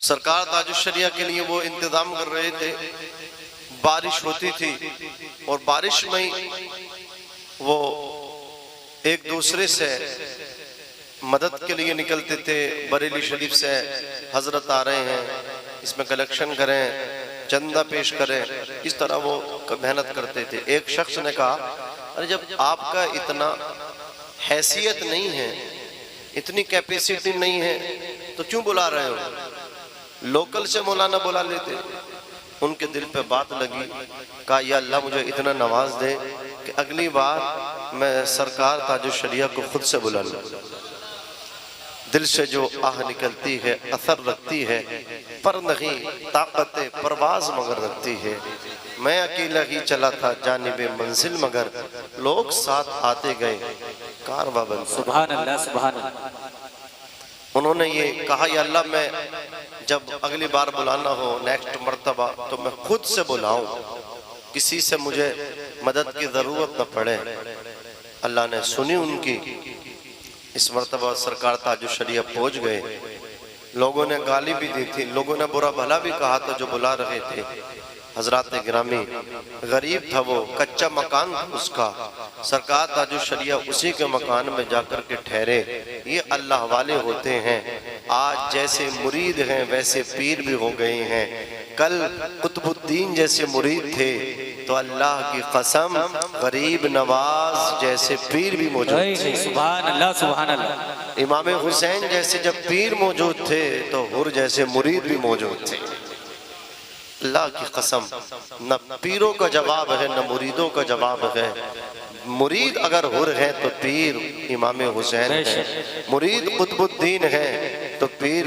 سرکار تاج الشریعہ کے لیے وہ انتظام کر رہے تھے، بارش ہوتی تھی اور بارش میں وہ ایک دوسرے سے مدد کے لیے نکلتے تھے۔ بریلی شریف سے حضرت آ رہے ہیں، اس میں کلیکشن کریں، چندہ پیش کریں، اس طرح وہ محنت کرتے تھے۔ ایک شخص نے کہا ارے جب آپ کا اتنا حیثیت نہیں ہے، اتنی کیپیسٹی نہیں ہے تو کیوں بلا رہے ہو؟ لوکل سے مولانا بلا لیتے۔ ان کے دل پہ بات لگی، کہا یا اللہ مجھے اتنا نواز دے کہ اگلی بار میں سرکار تاج الشریعہ کو خود سے بلا لوں۔ دل سے جو آہ نکلتی ہے اثر رکھتی ہے، پر نہیں طاقت پرواز مگر رکھتی ہے۔ میں اکیلا ہی چلا تھا جانب منزل مگر لوگ ساتھ آتے گئے کارواں بن۔ سبحان اللہ سبحان اللہ۔ انہوں نے یہ کہا یا اللہ میں جب اگلی بار بلانا ہو نیکسٹ مرتبہ تو میں خود سے بلاؤں، کسی سے مجھے مدد کی ضرورت نہ پڑے۔ اللہ نے سنی ان کی۔ اس مرتبہ سرکار تاج الشریعہ پہنچ گئے۔ لوگوں نے گالی بھی دی تھی، لوگوں نے برا بھلا بھی کہا تھا جو بلا رہے تھے۔ حضرات گرامی، غریب تھا وہ، کچا مکان تھا اس کا، سرکار تاج الشریعہ اسی کے مکان میں جا کر کے ٹھہرے۔ یہ اللہ والے ہوتے ہیں، آج جیسے مرید ہیں ویسے پیر بھی ہو گئے ہیں۔ کل قطب الدین جیسے مرید تھے تو اللہ کی قسم غریب نواز جیسے پیر بھی موجود تھے۔ سبحان اللہ سبحان اللہ۔ امام حسین جیسے جب پیر موجود تھے تو حر جیسے مرید بھی موجود تھے۔ اللہ کی قسم نہ پیروں کا جواب ہے نہ مریدوں کا جواب ہے۔ مرید اگر حر ہے تو پیر امام حسین ہے، مرید قطب الدین ہے تو پیر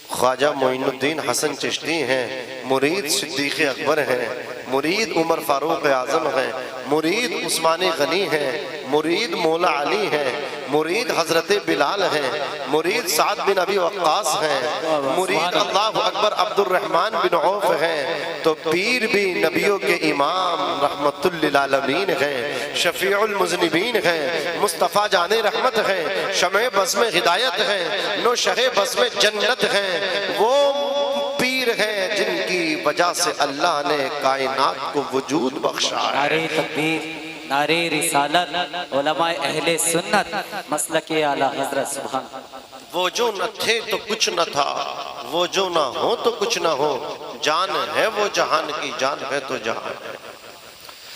خواجہ معین الدین حسن چشتی ہیں، مرید صدیق اکبر ہیں، مرید عمر فاروق اعظم ہیں، مرید عثمان غنی ہیں، مرید مولا علی ہیں، مرید حضرت بلال ہیں، مرید سعد بن ابی وقاص ہیں، مرید اللہ اکبر عبد الرحمن بن عوف ہیں، تو پیر بھی نبیوں کے امام رحمت للعالمین ہیں، شفیع المذنبین ہیں، مصطفیٰ جان رحمت ہیں، شمع بزم ہدایت ہیں، نوشہ بزم جنت ہیں۔ وہ پیر ہیں جن کی وجہ سے اللہ نے کائنات کو وجود بخشا ہے۔ نعرہ تکبیر، نعرہ رسالت، علماء اہل سنت، مسلک اعلیٰ حضرت سبحان۔ وہ جو نہ تھے تو کچھ نہ تھا، وہ جو نہ ہو تو کچھ نہ ہو، جان ہے وہ جہان کی، جان ہے تو جہان ہے۔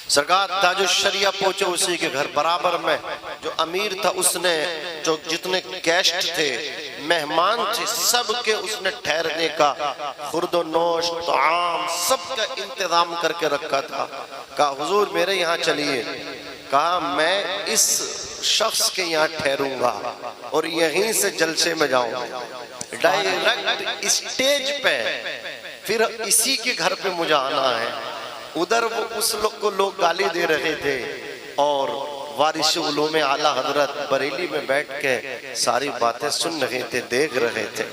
سرکار تاج الشریعہ پہنچے اسی کے گھر، برابر میں جو امیر تھا اس نے جو جتنے گیسٹ تھے مہمان تھے سب کے اس نے ٹھہرنے کا خورد و نوش طعام سب کا انتظام کر کے رکھا تھا۔ کہا حضور میرے یہاں چلیے، کہا میں اس شخص کے یہاں ٹھہروں گا اور یہیں سے جلسے میں جاؤں گا، ڈائریکٹ اسٹیج پہ، پھر اسی کے گھر پہ مجھے آنا ہے۔ ادھر وہ اس لوگ کو لوگ گالی دے رہے تھے اور وارث علوم اعلیٰ حضرت بریلی میں بیٹھ کے ساری باتیں سن رہے تھے، دیکھ رہے تھے۔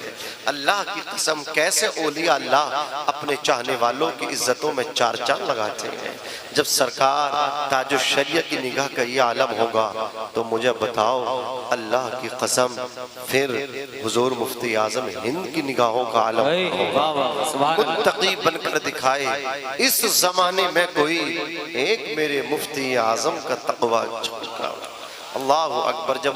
اللہ کی قسم کیسے اولیاء اللہ اپنے چاہنے والوں کی عزتوں میں چار چاند لگاتے ہیں۔ جب سرکار تاج الشریعہ کی نگاہ کا یہ عالم ہوگا تو مجھے بتاؤ اللہ کی قسم پھر حضور مفتی اعظم ہند کی نگاہوں کا عالم ہوگا۔ متقی بن کر دکھائے اس زمانے میں کوئی ایک میرے مفتی اعظم کا تقوی چمکا۔ اللہ اکبر۔ جب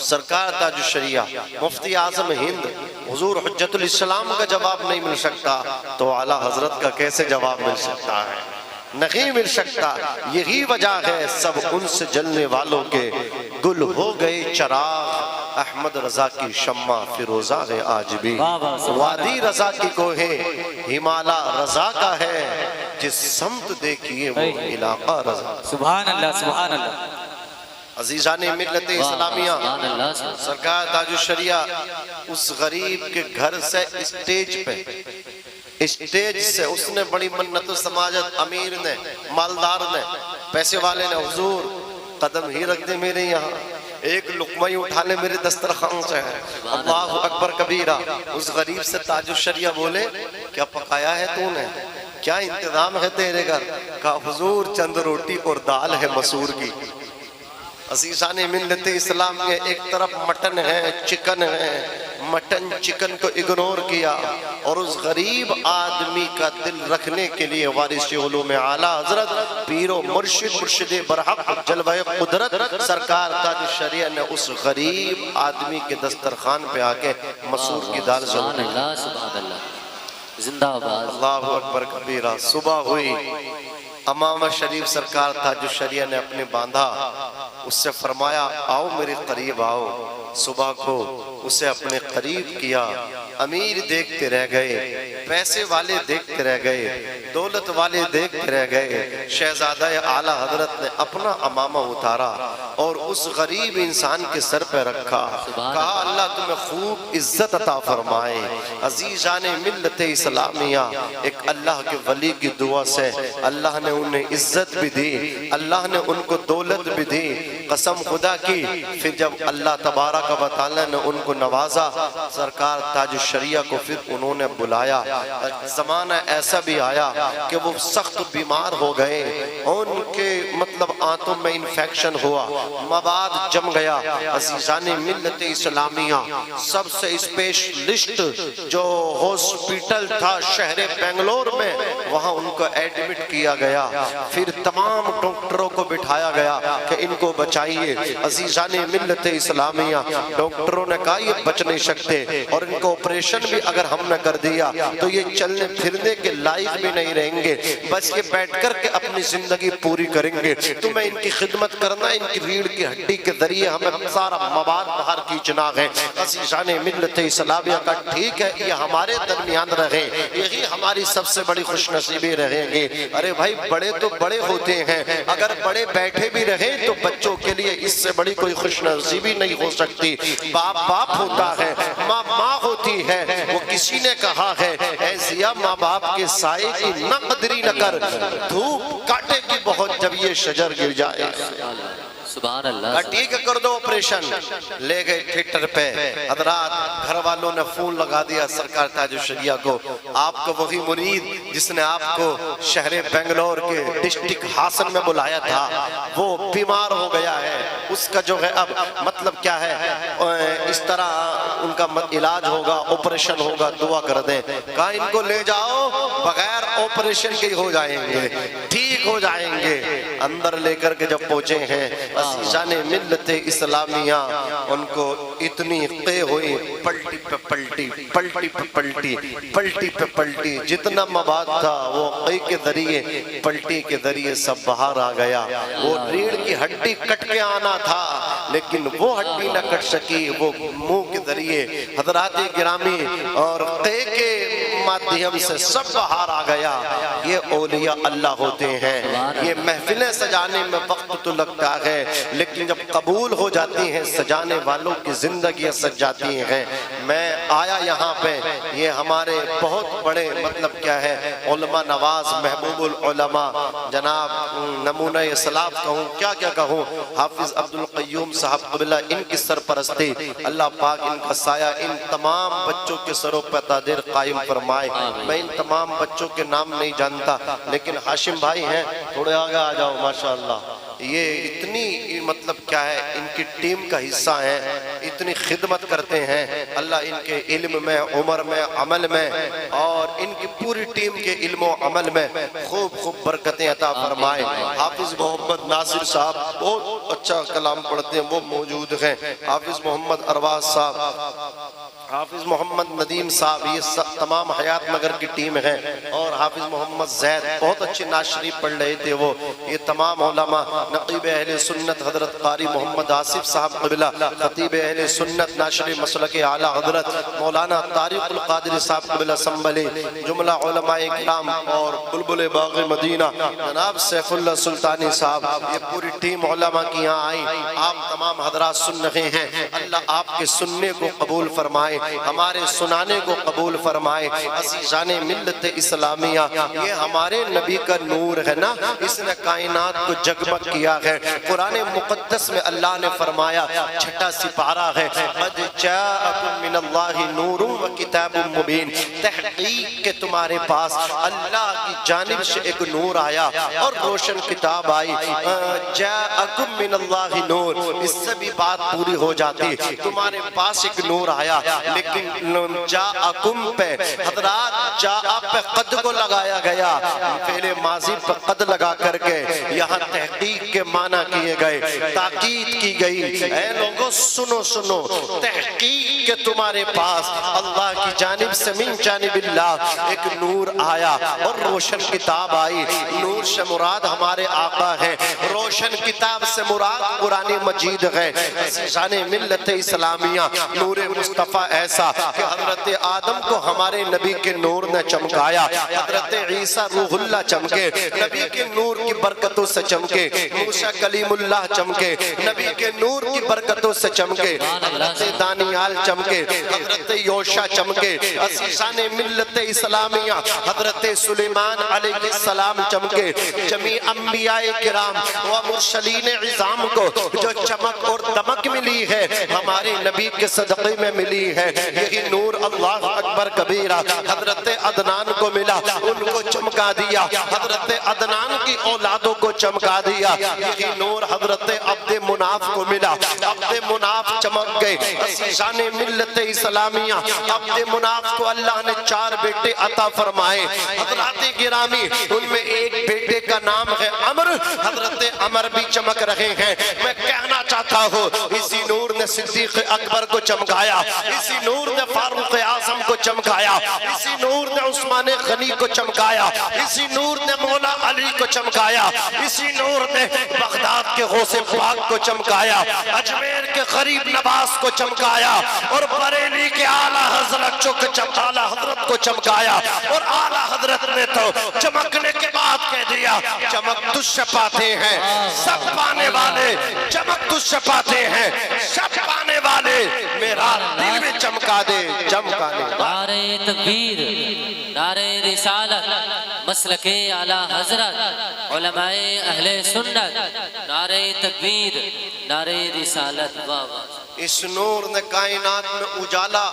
سرکار تاج الشریعہ مفتی اعظم ہند حضور حجت الاسلام کا جواب نہیں مل سکتا تو اعلیٰ حضرت کا کیسے جواب مل سکتا ہے؟ نہیں مل سکتا۔ یہی وجہ ہے سب ان سے جلنے والوں کے گل ہو گئے چراغ، احمد رضا کی شمع فیروزہ ہے آج بھی، وادی رضا کی کوہ ہمالا رضا کا ہے، جس سمت دیکھیے وہ علاقہ رضا۔ سبحان اللہ سبحان اللہ۔ عزیزان ملت اسلامیہ، سرکار تاج الشریعہ اس غریب کے گھر سے اسٹیج پہ، اسٹیج سے اس نے بڑی منت و سماجت، امیر نے، مالدار نے، پیسے والے نے، حضور قدم ہی رکھ دے میرے یہاں، ایک لقمہ ہی اٹھا لے میرے دسترخوان سے ہے۔ اللہ اکبر کبیرہ۔ اس غریب سے تاج الشریعہ بولے کیا پکایا ہے تو نے، کیا انتظام ہے تیرے گھر؟ کہا حضور چند روٹی اور دال ہے مسور کی۔ عزیزان ملت اسلام کے ایک طرف مٹن ہے، چکن ہے، مٹن چکن کو اگنور کیا اور اس غریب آدمی کا دل رکھنے کے لیے وارث علوم اعلیٰ حضرت پیر و مرشد برحق جلوہ قدرت سرکار تاج الشریعہ نے اس غریب آدمی کے دسترخوان پہ آ کے مسور کی دال سبحان ضرور اللہ سبحان اللہ زندہ آباد اللہ اکبر کبیرہ. صبح ہوئی امام شریف سرکار تاج الشریعہ نے اپنے باندھا, اس سے فرمایا آؤ میرے قریب آؤ. صبح کو اسے اپنے قریب کیا. امیر دیکھتے رہ گئے, پیسے والے دیکھتے رہ گئے, دولت والے دیکھتے رہ گئے. شہزادہ اعلیٰ حضرت نے اپنا امامہ اتارا اور اس غریب انسان کے سر پہ رکھا. کہا اللہ تمہیں خوب عزت عطا فرمائے. عزیزان ملت اسلامیہ, ایک اللہ کے ولی کی دعا سے اللہ نے انہیں عزت بھی دی, اللہ نے ان کو دولت بھی دی. قسم خدا کی پھر جب اللہ تبارک و تعالی نے ان کو نوازا, سرکار تاج الشریعہ کو پھر انہوں نے بلایا. زمانہ ایسا بھی آیا کہ وہ سخت بیمار ہو گئے, ان کے مطلب آنتوں میں انفیکشن ہوا, مواد جم گیا. عزیزان ملت اسلامیہ سب سے اسپیشلسٹ جو ہاسپٹل تھا شہر بنگلور میں, وہاں ان کو ایڈمٹ کیا گیا. پھر تمام ڈاکٹروں کو بٹھایا گیا کہ ان کو بچائیے. عزیزان ملت اسلامیہ ڈاکٹروں نے کہا یہ بچ نہیں سکتے, اور ان کو آپریشن بھی اگر ہم نے کر دیا تو یہ چلنے پھرنے کے لائق بھی نہیں رہیں گے, بس یہ بیٹھ کر کے اپنی زندگی پوری کریں گے. تمہیں ان کی خدمت کرنا, ان کی ریڑھ کی ہڈی کے ذریعے ہمیں سارا مواد باہر کھینچنا ہے. عزیزان ملت اسلامیہ کا ٹھیک ہے یہ ہمارے درمیان رہیں, یہی ہماری سب سے بڑی خوش نصیبی رہیں گے. ارے بھائی بڑے تو بڑے ہوتے ہیں, اگر بڑے بیٹھے بھی رہیں تو بچوں کے لیے اس سے بڑی کوئی خوش نصیبی نہیں ہو سکتی. باپ باپ ہوتا ہے, ماں ماں ہوتی ہے. وہ کسی نے کہا ہے اے ضیا ماں باپ کے سائے کی نہ قدری نہ کر, دھوپ کاٹے کی بہت جب یہ شجر گر جائے. سبحان اللہ. ٹھیک ہے کر دو آپریشن. لے گئے تھیٹر پہ. حضرات گھر والوں نے فون لگا دیا سرکار تاج الشریعہ کو, آپ کو وہی مرید جس نے آپ کو شہر بنگلور کے ڈسٹرکٹ ہاسن میں بلایا تھا وہ بیمار ہو گیا ہے. اس کا جو ہے اب مطلب کیا ہے, اس طرح ان کا علاج ہوگا, آپریشن ہوگا, دعا کر دیں. کہا ان کو لے جاؤ, بغیر آپریشن کے ہو جائیں گے, ٹھیک ہو جائیں گے. اندر لے کر کے جب پہنچے ہیں عزیزان ملت اسلامیہ, ان کو اتنی قے ہوئی, پلٹی پہ پلٹی, پلٹی پہ پلٹی, پلٹی پہ پلٹی. جتنا مواد تھا وہ قے کے ذریعے, پلٹی کے ذریعے سب باہر آ گیا. وہ ریڑھ کی ہڈی کٹ کے آنا تھا لیکن وہ ہڈی نہ کٹ سکی, وہ منہ کے ذریعے حضرات گرامی اور قے کے مادھیم سے سب باہر آ گیا. یہ اولیاء اللہ ہوتے ہیں. یہ محفلیں سجانے میں وقت تو لگتا ہے لیکن جب قبول ہو جاتی ہیں سجانے والوں کی زندگیاں سج جاتی ہیں. میں آیا یہاں پہ, یہ ہمارے بہت بڑے مطلب کیا ہے علماء نواز, محبوب العلماء, جناب نمونہ سلاف کہوں کیا کیا کہوں, حافظ عبد القیوم صاحب قبلہ, ان کی سرپرستی اللہ پاک ان کا سایہ ان تمام بچوں کے سروں پہ تاجر قائم فرمائے. میں ان تمام بچوں کے نام نہیں جانتا لیکن ہاشم بھائی ہیں, تھوڑے آگے آ جاؤ. ماشاءاللہ یہ اتنی مطلب کیا ہے ان کی ٹیم کا حصہ ہیں, اتنی خدمت کرتے ہیں. اللہ ان کے علم میں, عمر میں, عمل میں اور ان کی پوری ٹیم کے علم و عمل میں خوب خوب برکتیں عطا فرمائے. حافظ محمد ناصر صاحب بہت اچھا کلام پڑھتے ہیں, وہ موجود ہیں. حافظ محمد ارواز صاحب, حافظ محمد ندیم صاحب, یہ تمام حیات نگر کی ٹیم ہے. اور حافظ محمد زید بہت اچھے ناشری پڑھ رہے تھے وہ. یہ تمام علماء, نقیب اہل سنت حضرت قاری محمد آصف صاحب قبلہ, خطیب اہل سنت ناشری مسلک اعلیٰ حضرت مولانا طارق القادری صاحب قبلہ سنبھلے, جملہ علماء کرام اور بلبل باغ مدینہ جناب سیف اللہ سلطانی صاحب, یہ پوری ٹیم علماء کی یہاں آئی. آپ تمام حضرات سن رہے ہیں, اللہ آپ کے سننے کو قبول فرمائے, ہمارے سنانے کو قبول فرمائے. عزیزان ملت اسلامیہ, یہ ہمارے نبی کا نور ہے نا, اس نے کائنات کو جگمگ کیا ہے. قرآن مقدس میں اللہ نے فرمایا, چھٹا سپارہ ہے, قد جاءکم من اللہ نور و کتاب مبین, تحقیق کہ تمہارے پاس اللہ کی جانب سے ایک نور آیا اور روشن کتاب آئی. جاءکم من اللہ نور, اس سے بھی بات پوری ہو جاتی. تمہارے پاس ایک نور آیا, لیکن جاءکم پہ حضرات جاء پہ قد کو لگایا گیا، فعل ماضی پہ قد لگا کر کے یہاں تحقیق کے معنی کیے گئے، تاکید کی گئی، اے لوگوں سنو سنو، تحقیق کے تمہارے پاس اللہ کی جانب سے من جانب اللہ ایک نور آیا اور روشن کتاب آئی۔ نور سے مراد ہمارے آقا ہے، روشن کتاب سے مراد قرآن مجید ہے۔ عزیزان ملت اسلامیہ، نور مصطفیٰ ایسا کہ حضرت آدم کو ہمارے نبی کے نور نے چمکایا، حضرت عیسیٰ روح اللہ چمکے، نبی کے نور کی برکتوں سے چمکے، موسیٰ کلیم اللہ چمکے، نبی کے نور کی برکتوں سے چمکے، حضرت دانیال چمکے، حضرت یوشع چمکے، عزیزان ملت اسلامیہ حضرت سلیمان علیہ السلام چمکے۔ جمیع انبیاء کرام و مرسلین عظام کو جو چمک اور دمک ملی ہے ہمارے نبی کے صدقے میں ملی ہے، یہی نور اللہ اکبر کبیرہ حضرت عدنان کو ملا، ان کو چمکا دیا، حضرت عدنان کی اولادوں کو چمکا دیا۔ یہی نور حضرت عبد مناف کو ملا، عبد مناف چمک گئے۔ عزیزان ملت اسلامیہ عبد مناف کو اللہ نے 4 بیٹے عطا فرمائے، حضرات گرامی ان میں ایک بیٹے کا نام ہے عمر، حضرت عمر بھی چمک رہے ہیں۔ میں کہنا چاہتا ہوں اسی نور نے صدیق اکبر کو چمکایا، اسی نور نے فاروق اعظم کو چمکایا، اسی نور نے عثمان غنی کو چمکایا، اسی نور نے مولا علی کو چمکایا، اسی نور نے بغداد کے غوث پاک کو چمکایا، اجمیر کے غریب نواز کو چمکایا، اور بریلی کے اعلیٰ حضرت اعلیٰ حضرت کو چمکایا، اور اعلیٰ حضرت نے تو چمکنے کے بعد کہہ دیا چمک تجھ سے پاتے ہیں سب پانے والے، چمک تجھ سے پاتے ہیں سب پانے والے، میرا دل میں چمکا دے چمکانے۔ نعرہ تکبیر، نعرہ رسالت، مسلک اعلیٰ حضرت، علماء اہل سنت، نعرہ تکبیر، نعرہ رسالت۔ واہ واہ۔ اس نور نے کائنات میں اجالا،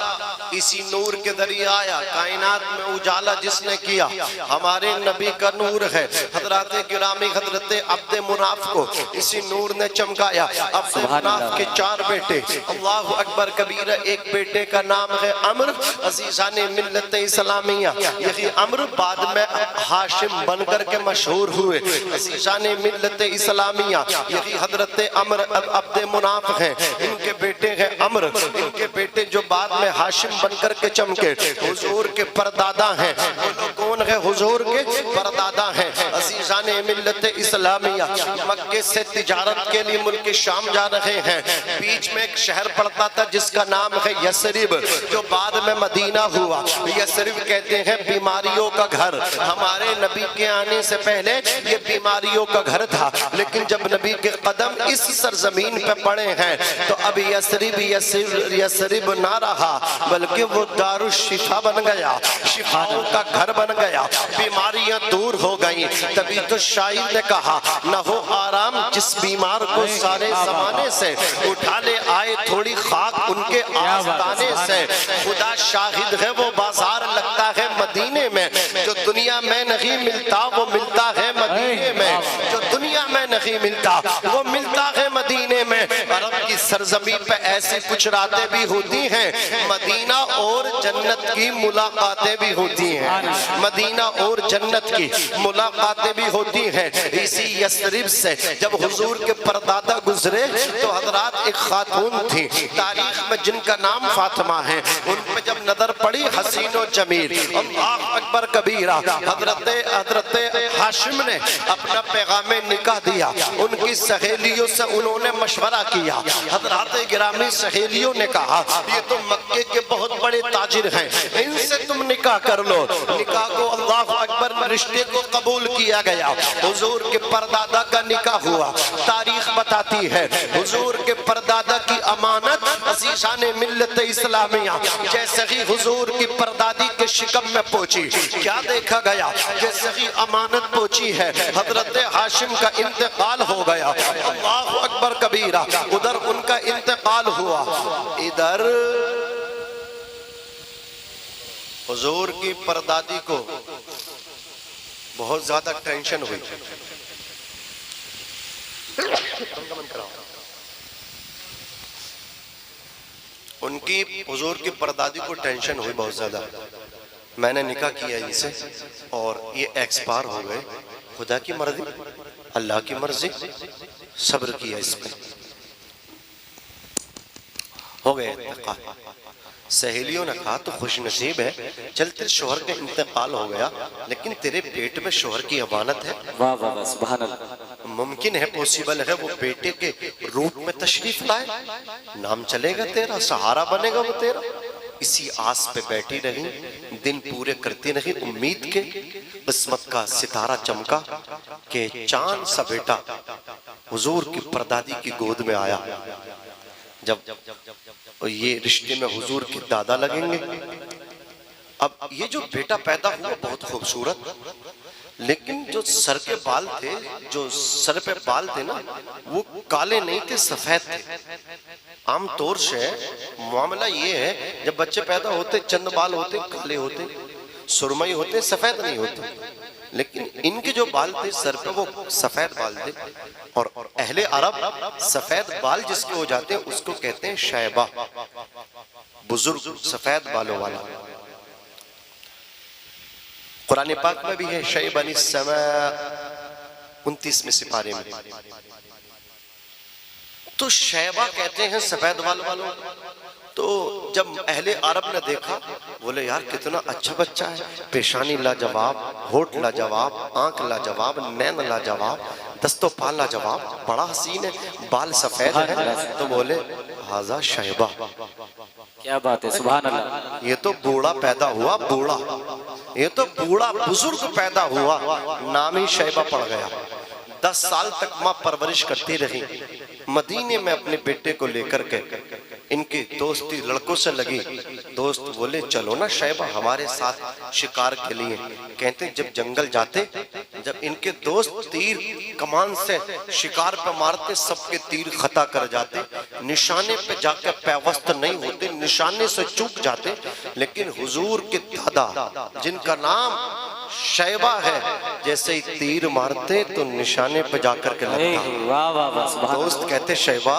اسی نور کے ذریعے آیا، کائنات میں اجالا جس نے کیا ہمارے نبی کا نور ہے۔ حضرات گرامی حضرت عبد مناف کو اسی نور نے چمکایا۔ عبد مناف کے 4 بیٹے، اللہ اکبر کبیرہ، ایک بیٹے کا نام ہے عمر۔ عزیزان ملت اسلامیہ یہی عمر بعد میں ہاشم بن کر کے مشہور ہوئے۔ عزیزان ملت اسلامیہ یہی حضرت عمر عبد مناف ہیں، ان کے بیٹے ہیں عمر، ان کے بیٹے جو بعد میں ہاشم بن کر کے چمکے حضور کے پردادا ہیں۔ وہ لوگ کون ہیں؟ حضور کے پردادا ہیں۔ عزیزان ملت اسلامیہ مکے سے تجارت کے لیے ملک شام جا رہے ہیں، بیچ میں ایک شہر پڑتا تھا جس کا نام ہے یثرب، جو بعد میں مدینہ ہوا۔ یثرب کہتے ہیں بیماریوں کا گھر، ہمارے نبی کے آنے سے پہلے یہ بیماریوں کا گھر تھا، لیکن جب نبی کے قدم اس سرزمین پہ پڑے ہیں تو اب یثرب نہ رہا بلکہ وہ دار الشفا بن گیا، شفاؤں کا گھر بن گیا، بیماریاں دور ہو گئیں۔ تبھی تو شاعر نے کہا نہ ہو آرام جس بیمار کو سارے زمانے سے، اٹھا لے آئے تھوڑی خاک ان کے آستانے سے، خدا شاہد ہے وہ بازار لگتا ہے مدینے میں، جو دنیا میں نہیں ملتا وہ ملتا ہے مدینے میں، جو دنیا میں نہیں ملتا وہ ملتا ہے مدینے میں۔ عرب کی سرزمین پہ ایسی کچھ راتیں بھی ہوتی ہیں، مدینہ اور جنت کی ملاقاتیں بھی ہوتی ہیں، مدینہ اور جنت کی ملاقاتیں بھی ہوتی ہیں۔ اسی یثرب سے جب حضور کے پردادا گزرے تو حضرات ایک خاتون تھی تاریخ میں جن کا نام فاطمہ ہے، ان پہ جب نظر پڑی حسین و جمیل، اللہ اکبر کبیرہ، حضرت ہاشم نے اپنا پیغام نکاح دیا، ان کی سہیلیوں سے انہوں نے مشورہ کیا۔ حضرات گرامی سہیلیوں نے کہا یہ تو مکے کے بہت بڑے تاجر ہیں، ان سے تم نکاح کر لو۔ نکاح کو اللہ اکبر رشتے کو قبول کیا گیا، حضور کے پردادا کا نکاح ہوا۔ تاریخ بتاتی ہے حضور کے پردادا کی امانت عزیزان ملت اسلامیہ جیسے ہی حضور کی پردادی کے شکم میں پہنچی، کیا دیکھا گیا؟ جیسے ہی امانت پہنچی ہے حضرت ہاشم کا انتقال ہو گیا۔ اللہ اکبر کبیرہ، ادھر ان کا انتقال ہوا، ادھر حضور کی پردادی کو بہت زیادہ ٹینشن ہوئی۔ ان کی حضور کی پردادی کو ٹینشن ہوئی بہت زیادہ، میں نے نکاح کیا ان سے اور یہ ایکسپائر ہو گئے، خدا کی مرضی اللہ کی مرضی، صبر کیا اس پہ، ہو گئے انتقال۔ سہیلیوں نے کہا تو خوش نصیب ہے، چل تیرے شوہر کا انتقال ہو گیا لیکن تیرے پیٹ میں شوہر کی امانت ہے، واہ واہ واہ سبحان اللہ، ممکن ہے پوسیبل ہے وہ بیٹے کے روٹ میں تشریف لائے، نام چلے گا تیرا، سہارا بنے گا وہ تیرا۔ اسی آس پہ بیٹھی رہی، دن پورے کرتی رہی، امید کے قسمت کا ستارہ چمکا کہ چاند سا بیٹا حضور کی پردادی کی گود میں آیا۔ جب یہ رشتے میں حضور کے دادا لگیں گے، اب یہ جو بیٹا پیدا ہوا بہت خوبصورت، لیکن جو سر کے بال تھے، جو سر پہ بال تھے نا، وہ کالے نہیں تھے، سفید تھے۔ عام طور سے معاملہ یہ ہے جب بچے پیدا ہوتے چند بال ہوتے کالے ہوتے، سرمئی ہوتے، سفید نہیں ہوتے، لیکن ان کے جو بال تھے سر پہ وہ سفید بال تھے، اور اہل عرب سفید بال جس کے ہو جاتے ہیں اس کو کہتے ہیں شیبہ، بزرگ سفید بالوں والا۔ قرآن پاک میں بھی ہے شیبہ السماء 29 سپارے میں، تو شیبہ کہتے ہیں سفید بال والوں۔ تو جب اہل عرب نے دیکھا بولے یار کتنا اچھا بچہ ہے، پیشانی لاجواب، ہونٹ لاجواب، آنکھ لاجواب، نین لاجواب، دست و پا لاجواب، بڑا حسین ہے، بال سفید ہے، تو بولے ھذا شیبہ، کیا بات ہے سبحان اللہ، یہ تو بوڑھا پیدا ہوا، بوڑھا، یہ تو بوڑھا بزرگ پیدا ہوا، نام ہی شیبہ پڑ گیا۔ 10 سال تک ماں پرورش کرتی رہی، مدینے میں اپنے بیٹے کو لے کر کے ان کی دوستی لڑکوں سے لگی، دوست بولے چلو نا شیبہ ہمارے ساتھ شکار کے لیے، کہتے ہیں جب جنگل جاتے، جب ان کے دوست تیر کمان سے شکار پہ مارتے، سب کے تیر خطا کر جاتے، نشانے پہ جا کے پیوست نہیں ہوتے، نشانے سے چوک جاتے، لیکن حضور کے دادا جن کا نام شیبہ ہے جیسے ہی تیر مارتے تو نشانے پہ جا کر کے لگتا۔ واہ واہ واہ سبحان اللہ، دوست کہتے شیبہ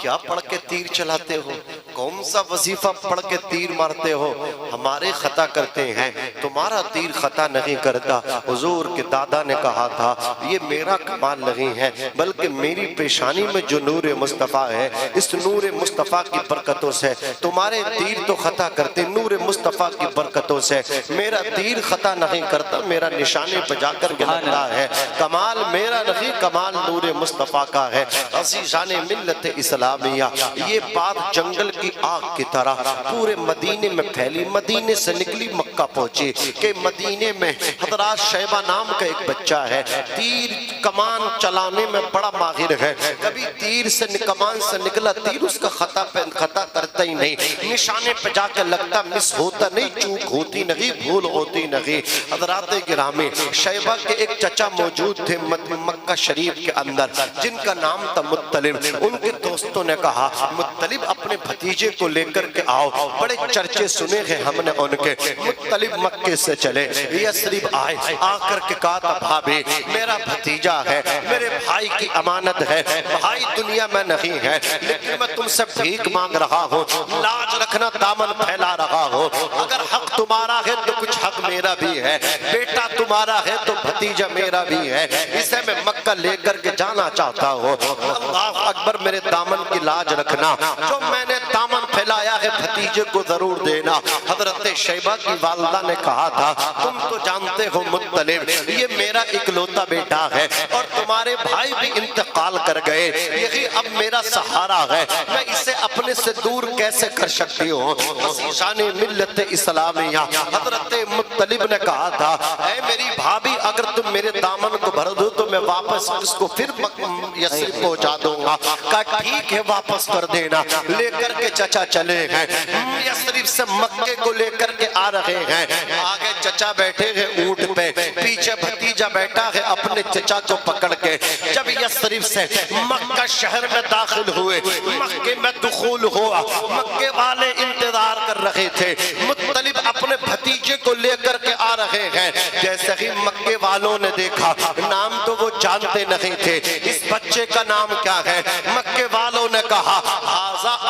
کیا پڑھ کے تیر چلاتے ہو، کون سا وظیفہ پڑھ کے تیر مارتے ہو، ہمارے خطا کرتے ہیں تمہارا تیر خطا نہیں کرتا۔ حضور کے دادا نے کہا تھا یہ میرا کمال نہیں ہے بلکہ میری پیشانی میں جو نور مصطفیٰ ہے، اس نور مصطفیٰ کی برکتوں سے تمہارے تیر تو خطا کرتے، نور مصطفیٰ کی برکتوں سے میرا تیر خطا نہیں کرتا، میرا نشانے پہ جا کر کے لگتا ہے، کمال میرا نہیں کمال نور مصطفیٰ کا ہے۔ عزیزان ملت اسلامیہ، یہ بات جنگل کی آگ کی طرح پورے مدینے میں پھیلی، مدینے سے نکلی مکہ پہنچی کہ مدینے میں حضرات شیبہ نام کا ایک بچہ ہے، تیر کمان چلانے میں بڑا ماہر ہے، کبھی تیر سے کمان سے نکلا تیر اس کا خطا کرتا ہی نہیں، نشانے پہ جا کے لگتا، مس ہوتا نہیں، چوک ہوتی نہیں، بھول ہوتی نہیں۔ حضرات گرامی، شیبہ کے ایک چچا موجود تھے مکہ شریف کے اندر جن کا نام تھا مطلب، ان کے دوستوں نے کہا مطلب اپنے بھتیجے کو لے کر کے آؤ، بڑے چرچے سنے ہیں ہم نے ان کے۔ مطلب مکے سے چلے، یثرب آئے، آ کر کے کہا تھا بھابی میرا بھتیجا ہے، میرے بھائی کی امانت ہے، بھائی دنیا میں نہیں ہے لیکن میں تم سے بھیک مانگ رہا ہوں، لاج رکھنا، دامن پھیلا رہا ہوں، اگر حق تمہارا ہے تو کچھ حق میرا بھی ہے، بیٹا تمہارا ہے تو بھتیجا میرا بھی ہے، اسے میں مکہ لے کر کے جانا چاہتا ہوں، اللہ اکبر، میرے دامن کی لاج رکھنا، جو میں نے دامن پھیلایا ہے بھتیجے کو ضرور دینا۔ حضرت شیبہ کی والدہ نے کہا تھا تم تو جانتے ہو مطلب یہ میرا اکلوتا بیٹا ہے اور تمہارے بھائی بھی انتقال کر گئے، یہی اب میرا سہارا ہے، میں اسے اپنے سے دور کیسے کر سکتی ہوں۔ عزیزان ملت اسلامیہ، حضرت مطلب نے کہا تھا اے میری بھابی اگر تم میرے دامن کو بھر دو تو میں واپس اس کو پھر یثرب پہنچا دوں گا۔ کہا ٹھیک ہے واپس کر دینا۔ لے کر کے چچا چلے ہیں، یثرب سے مکے کو لے کر کے آ رہے ہیں، آگے چچا بیٹھے ہیں اونٹ پہ، پیچھے بھتیجا بیٹھا ہے اپنے چچا کو پکڑ کے۔ جب یثرب سے مکہ شہر میں داخل ہوئے، مکے میں دخول ہوا، مکے والے انتظار کر رہے تھے، مطلب اپنے بھتیجے کو لے کر کے آ رہے ہیں۔ جیسے ہی مکے والوں نے دیکھا، نام تو وہ جانتے نہیں تھے، اس بچے کا نام کیا ہے؟ مکے والوں نے کہا ھذا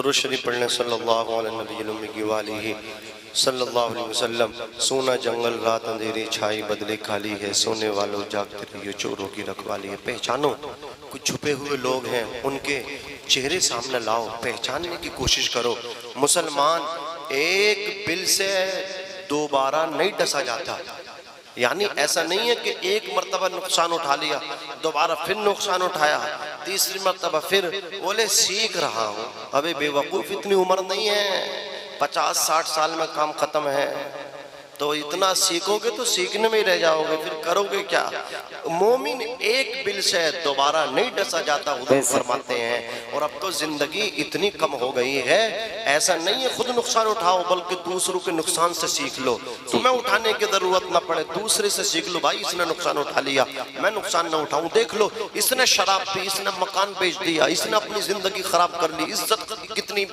درود شریف پڑھنے صلی اللہ علیہ وسلم. سونا جنگل رات اندھیری چھائی بدلے کالی ہے، سونے والوں جاگتے رہیے چوروں کی رکھوالی ہے. پہچانو کچھ چھپے ہوئے لوگ ہیں، ان کے چہرے سامنے لاؤ، پہچاننے کی کوشش کرو. مسلمان ایک بل سے دوبارہ نہیں ڈسا جاتا. یعنی ایسا نہیں ہے کہ ایک مرتبہ نقصان اٹھا لیا، دوبارہ پھر نقصان اٹھایا، تیسری مرتبہ پھر بولے سیکھ رہا ہوں. ابھی بے وقوف اتنی عمر نہیں ہے، 50-60 سال میں کام ختم ہے. تو اتنا سیکھو گے تو سیکھنے میں ہی رہ جاؤ گے، پھر کرو گے کیا؟ مومن ایک بل سے دوبارہ نہیں ڈسا جاتا، حضور فرماتے ہیں. اور اب تو زندگی اتنی کم ہو گئی ہے، ایسا نہیں ہے خود نقصان اٹھاؤ بلکہ دوسروں کے نقصان سے سیکھ لو. تمہیں اٹھانے کی ضرورت نہ پڑے، دوسرے سے سیکھ لو. بھائی اس نے نقصان اٹھا لیا، میں نقصان نہ اٹھاؤں. دیکھ لو اس نے شراب پی، اس نے مکان بیچ دیا، اس نے اپنی زندگی خراب کر لی، عزت کتنی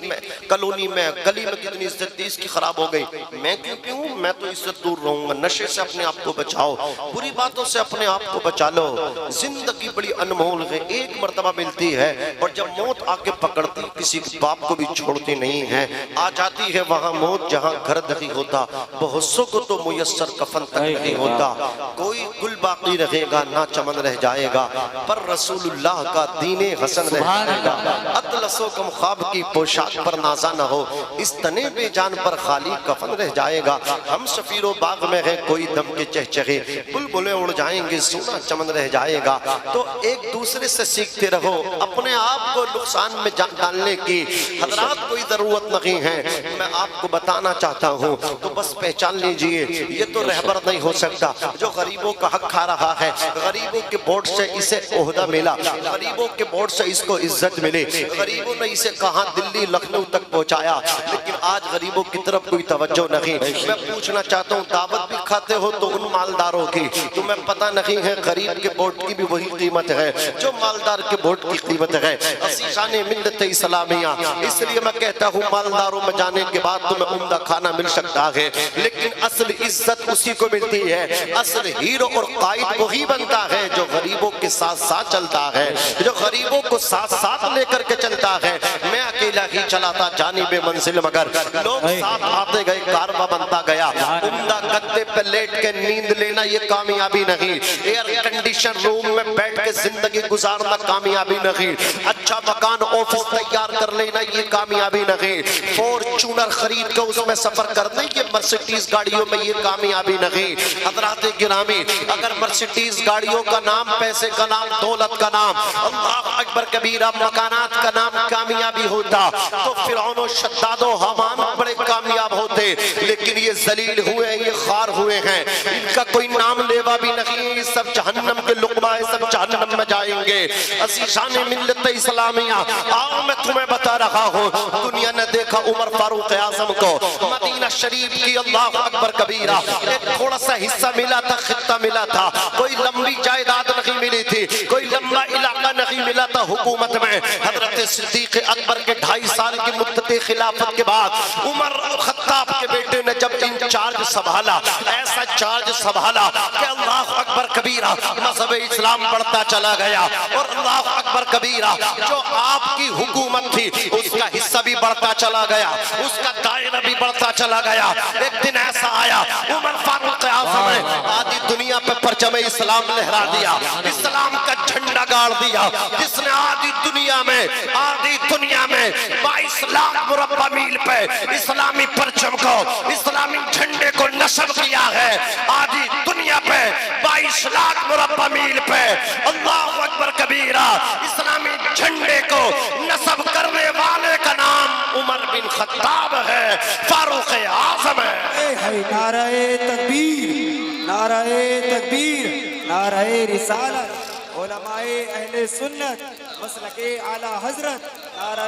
کالونی میں گلی میں کتنی عزت تھی اس کی خراب ہو گئی. میں کیوں پیوں؟ میں تو اس سے دور رہوں گا. نشے سے اپنے آپ کو بچاؤ، بری باتوں سے اپنے آپ کو بچا لو. زندگی بڑی انمول ہے، ایک مرتبہ ملتی ہے، اور جب موت آ کے پکڑتی کسی باپ کو بھی چھوڑتی نہیں ہے. آ جاتی ہے وہاں موت جہاں گھر نہیں ہوتا، بہت سو کو تو میسر کفن تک نہیں ہوتا. کوئی گل باقی رہے گا نہ چمن رہ جائے گا، پر رسول اللہ کا دین حسن رہ جائے گا. اطلس و کم خواب کی پوشاک پر نازا نہ ہو، اس تنے بے جان پر خالی کفن رہ جائے گا. ہم سفیر و باغ میں ہے کوئی دم کے چہچہے، بلبلیں اڑ جائیں گے سونا چمن رہ جائے گا. تو ایک دوسرے سے سیکھتے رہو، اپنے آپ کو نقصان میں جان ڈالنے کی حضرات کوئی ضرورت نہیں ہے. میں آپ کو بتانا چاہتا ہوں تو بس پہچان لیجئے، یہ تو رہبر نہیں ہو سکتا جو غریبوں کا حق کھا رہا ہے. غریبوں کے ووٹ سے اسے عہدہ ملا، غریبوں کے ووٹ سے اس کو عزت ملی، غریبوں نے اسے کہاں دلی لکھنؤ تک پہنچایا، لیکن آج غریبوں کی طرف کوئی توجہ نہیں. میں پوچھنا چاہتا ہوں دعوت بھی کھاتے ہو تو ان مالداروں کی تمہیں پتہ نہیں ہے غریب کے ووٹ کی بھی وہی قیمت ہے جو مالدار کے ووٹ کی قیمت ہے. عزیزان ملت اسلامیہ، اس لیے میں کہتا ہوں مالداروں میں جانے کے بعد تمہیں عمدہ کھانا مل سکتا ہے، لیکن اصل عزت اسی کو ملتی ہے. اصل ہیرو اور قائد وہی بنتا ہے جو غریبوں کے ساتھ ساتھ چلتا ہے، جو غریبوں کو ساتھ ساتھ لے کر کے چلتا ہے. میں اکیلا ہی چلا تھا جانب منزل، مگر لوگ ساتھ آتے گئے، کارواں بنتا گیا. عمدہ گدے پہ لیٹ کے نیند لینا یہ کامیابی نہیں، ایئر کنڈیشن روم میں بیٹھ کے زندگی گزارنا کامیابی نہیں، اچھا مکان آفس تیار کر لینا یہ کامیابی نہیں، فورچونر خرید کے اس میں سفر کرنا یہ مرسیڈیز گاڑیوں میں یہ کامیابی نہیں. حضرات گرامی، اگر مرسیڈیز گاڑیوں کا نام، پیسے کا نام، دولت کا نام، اللہ اکبر کبیرہ، مکانات کا نام کامیابی ہوتا تو فرعون و شداد و حامان بڑے کامیاب ہوتے. لیکن یہ ذلیل ہوئے ہیں، یہ خار ہوئے ہیں، ان کا کوئی نام لیوا بھی نہیں، یہ سب جہنم کے لقمہ ہیں، سب جہنم میں جائیں گے. عزیزان ملت اسلامیہ، آؤ میں تمہیں بتا رہا ہوں، دنیا نے دیکھا عمر فاروق اعظم کو مدینہ شریف کی اللہ اکبر کبیرہ ایک تھوڑا سا حصہ ملا تھا، خطہ ملا تھا، کوئی لمبی جائیداد نہیں ملی تھی، کوئی لمبا علاقہ نہیں ملا تھا حکومت میں. حضرت صدیق اکبر کے 2.5 سال کی مدت خلافت کے بعد عمر خطاب کے بیٹے نے جب انچارج سنبھالا، ایسا چارج سنبھالا کہ اللہ اکبر کبیرہ مذہب اسلام بڑھتا چلا گیا، اور اللہ اکبر کبیرہ جو آپ کی حکومت تھی اس کا حصہ بھی بڑھتا چلا گیا، اس کا دائرہ بھی بڑھتا چلا گیا. ایک دن ایسا آیا عمر فاروق اعظم نے آدھی دنیا پہ پرچم اسلام لہرا دیا، اسلام کا جھنڈا گاڑ دیا، جس نے آدھی دنیا میں 22 لاکھ مربع میل پہ اسلامی پرچم کو، اسلامی جھنڈے کو نصب کیا ہے. آدھی دنیا پہ 22 لاکھ مربع میل پہ اللہ اکبر کبیرہ اسلامی جھنڈے کو نصب کرنے والے کا نام عمر بن خطاب ہے، فاروق اعظم ہے. نعرہ تکبیر، نعرہ تکبیر، نعرہ رسالت، علماء اہل سنت، مسلک اعلی حضرت، نعرہ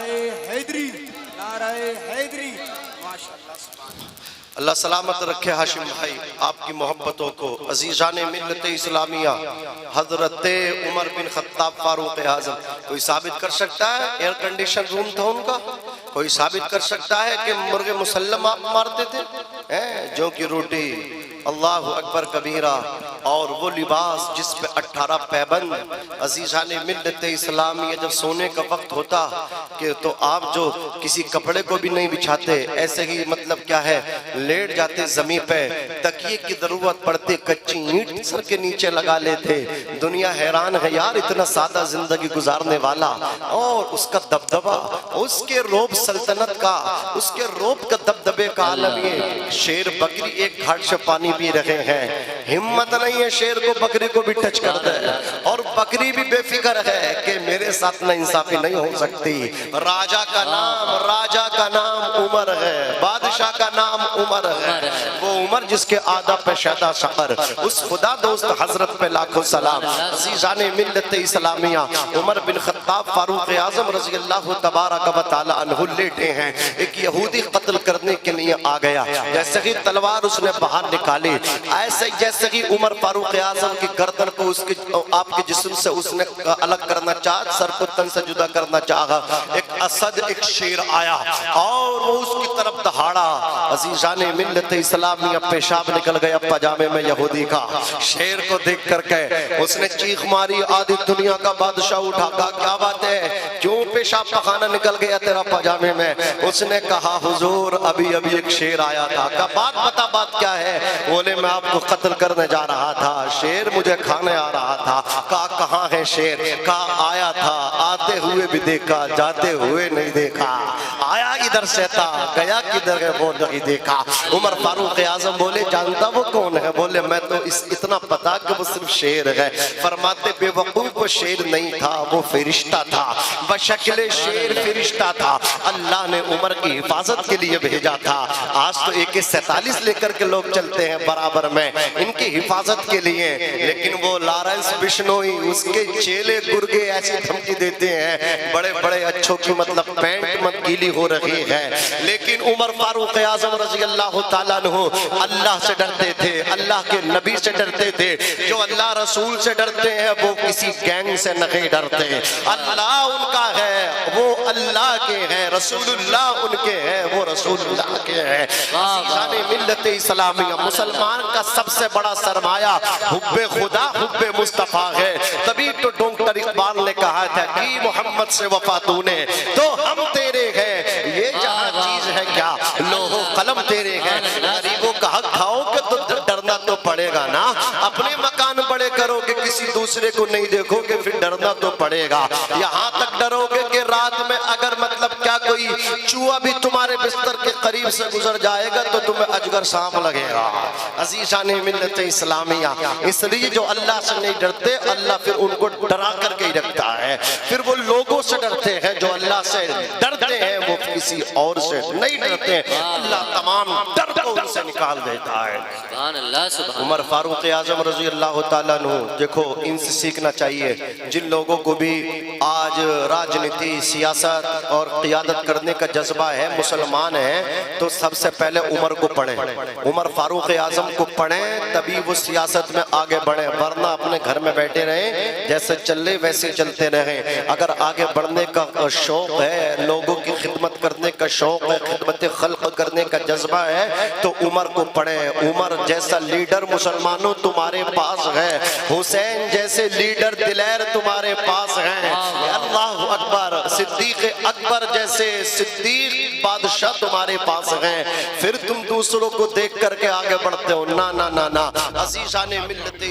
حیدری، نعرہ حیدری. ماشاءاللہ سبحان اللہ. اللہ سلامت رکھے ہاشم بھائی آپ کی محبتوں کو. عزیزان ملت اسلامیہ، حضرت عمر بن خطاب فاروق اعظم، کوئی ثابت کر سکتا ہے ایئر کنڈیشن روم تھا ان کا؟ کوئی ثابت کر سکتا ہے کہ مرغ مسلم آپ مارتے تھے جو کی روٹی اللہ اکبر کبیرہ، اور وہ لباس جس پہ 18 پیبند۔ عزیزان ملت اسلامیہ، جب سونے کا وقت ہوتا کہ تو آپ جو کسی کپڑے کو بھی نہیں بچھاتے، ایسے ہی مطلب کیا ہے لیٹ جاتے زمین پہ، تکیے کی ضرورت پڑتی کچی اینٹ سر کے نیچے لگا لیتے۔ دنیا حیران ہے یار، اتنا سادہ زندگی گزارنے والا، اور اس کا دبدبہ، اس کے روب سلطنت کا، اس کے روب کا دبدبے کا عالم۔ یہ شیر بکری ایک گھاٹ سے پانی پی رہے ہیں، ہمت نہیں ہے شیر کو بکری کو بھی ٹچ کر دے، اور بکری بھی بے فکر ہے کہ میرے ساتھ نہ انصافی نہیں ہو سکتی۔ راجہ کا نام عمر ہے، بادشاہ کا نام عمر ہے، وہ عمر جس کے آداب پہ شیدا سفر، اس خدا دوست حضرت پہ لاکھوں سلام۔ عزیزان ملت اسلامیہ، عمر بن خطاب فاروق اعظم رضی اللہ تبارک و تعالی عنہ لیٹے ہیں، ایک یہودی قتل کرنے کے لیے آ گیا، جیسے ہی تلوار اس نے باہر نکالی، ایسے جیسے ہی عمر فاروق اعظم کی گردن کو آپ کے جسم سے اس نے الگ کرنا چاہا، سر کو تن سے جدا کرنا چاہا، ایک اسد، ایک شیر آیا اور وہ اس کی طرف دہاڑا۔ عزیزان ملت اسلامیہ، پیشاب نکل گیا پاجامے میں یہودی کا۔ شیر کو دیکھ کر کے اس نے چیخ ماری، آدھی دنیا کا بادشاہ اٹھا، کہا کیا بات ہے، کیوں پیشاب پخانہ نکل گیا تیرا پاجامے میں؟ اس نے کہا حضور ابھی ایک شیر آیا تھا۔ کہا بات بتا، بات کیا ہے؟ بولے میں آپ کو قتل کرنے جا رہا تھا، شیر مجھے کھانے آ رہا تھا۔ کہا کہاں ہے شیر؟ کہا آیا تھا، آتے ہوئے بھی دیکھا، جاتے ہوئے نہیں دیکھا، آیا ادھر سے تھا، گیا کدھر ہے وہ نہیں دیکھا۔ عمر فاروق اعظم بولے جانتا وہ کون ہے؟ بولے میں تو اتنا پتا کہ وہ صرف شیر ہے۔ فرماتے بے وقوف وہ شیر نہیں تھا، وہ فرشتہ تھا، بشکل شیر فرشتہ تھا، اللہ نے عمر کی حفاظت کے لیے بھیجا تھا۔ آج تو AK-47 لے کر کے لوگ چلتے ہیں برابر میں ان کی حفاظت کے لیے، لیکن وہ لارنس بشنوئی، اس کے چیلے گرگے ایسی دھمکی دیتے ہیں، بڑے بڑے اچھوں کی مطلب پینٹ مت گیلی ہو رہی ہے، لیکن عمر فاروق اعظم رضی اللہ تعالیٰ عنہ اللہ سے ڈرتے تھے، اللہ کے نبی سے ڈرتے تھے۔ جو اللہ رسول سے ڈرتے ہیں وہ کسی گینگ سے نہیں ڈرتے۔ اللہ ان کا ہے، وہ اللہ کے ہیں، رسول اللہ ان کے ہیں، وہ رسول اللہ کے ہیں۔ عزیزان ملت اسلامیہ، مسلمان کا سب سے بڑا سرمایہ حب خدا، حب مصطفیٰ ہے۔ تبھی تو ڈاکٹر اقبال نے کہا تھا کہ محمد سے وفا تو نے تو ہم تیرے ہیں، یہ جہاں چیز ہے کیا لوح و قلم تیرے ہیں۔ غریبوں کا حق کھاؤ گے تو ڈرنا تو پڑے گا نا، اپنے مکان بڑے کرو گے کسی دوسرے کو نہیں دیکھو گے پھر ڈرنا تو پڑے گا۔ یہاں تک ڈرو گے کہ رات میں اگر مطلب کیا کوئی چوہا بھی تمہارے بستر کے قریب سے گزر جائے گا تو تمہیں اجگر سانپ لگے گا۔ عزیزان ملت اسلامیہ، اس لیے جو اللہ سے نہیں ڈرتے اللہ پھر ان کو ڈرا کر کے ہی رکھتا ہے۔ پھر وہ لوگوں سے ڈرتے ہیں، جو اللہ سے ڈرتے ہیں وہ کسی اور سے نہیں ڈرتے، اللہ تمام ڈر کو ان سے نکال دیتا ہے۔ سبحان اللہ، سبحان عمر فاروق اعظم رضی اللہ تعالیٰ عنہ، دیکھو ان سے سیکھنا چاہیے۔ جن لوگوں کو بھی آج راجنیتی، سیاست اور قیادت کرنے کا جذبہ ہے، مسلمان ہیں، تو سب سے پہلے عمر کو پڑھیں، عمر فاروق اعظم کو پڑھیں، تبھی وہ سیاست میں آگے بڑھیں، ورنہ اپنے گھر میں بیٹھے رہیں، جیسے چل رہے ویسے چلتے رہیں۔ اگر آگے بڑھنے کا شوق ہے، لوگوں کی خدمت کرنے کا شوق ہے، خدمت خلق کرنے کا جذبہ ہے، تو عمر کو پڑھیں۔ عمر جیسا لیڈر مسلمانوں تمہارے پاس ہے، حسین جیسے لیڈر دلیر تمہارے پاس ہیں، اللہ اکبر، صدیق اکبر جیسے صدیق بادشاہ تمہارے پاس ہیں، پھر تم دوسروں کو دیکھ کر کے آگے بڑھتے ہو؟ نا نا نا نا۔ عزیزان ملت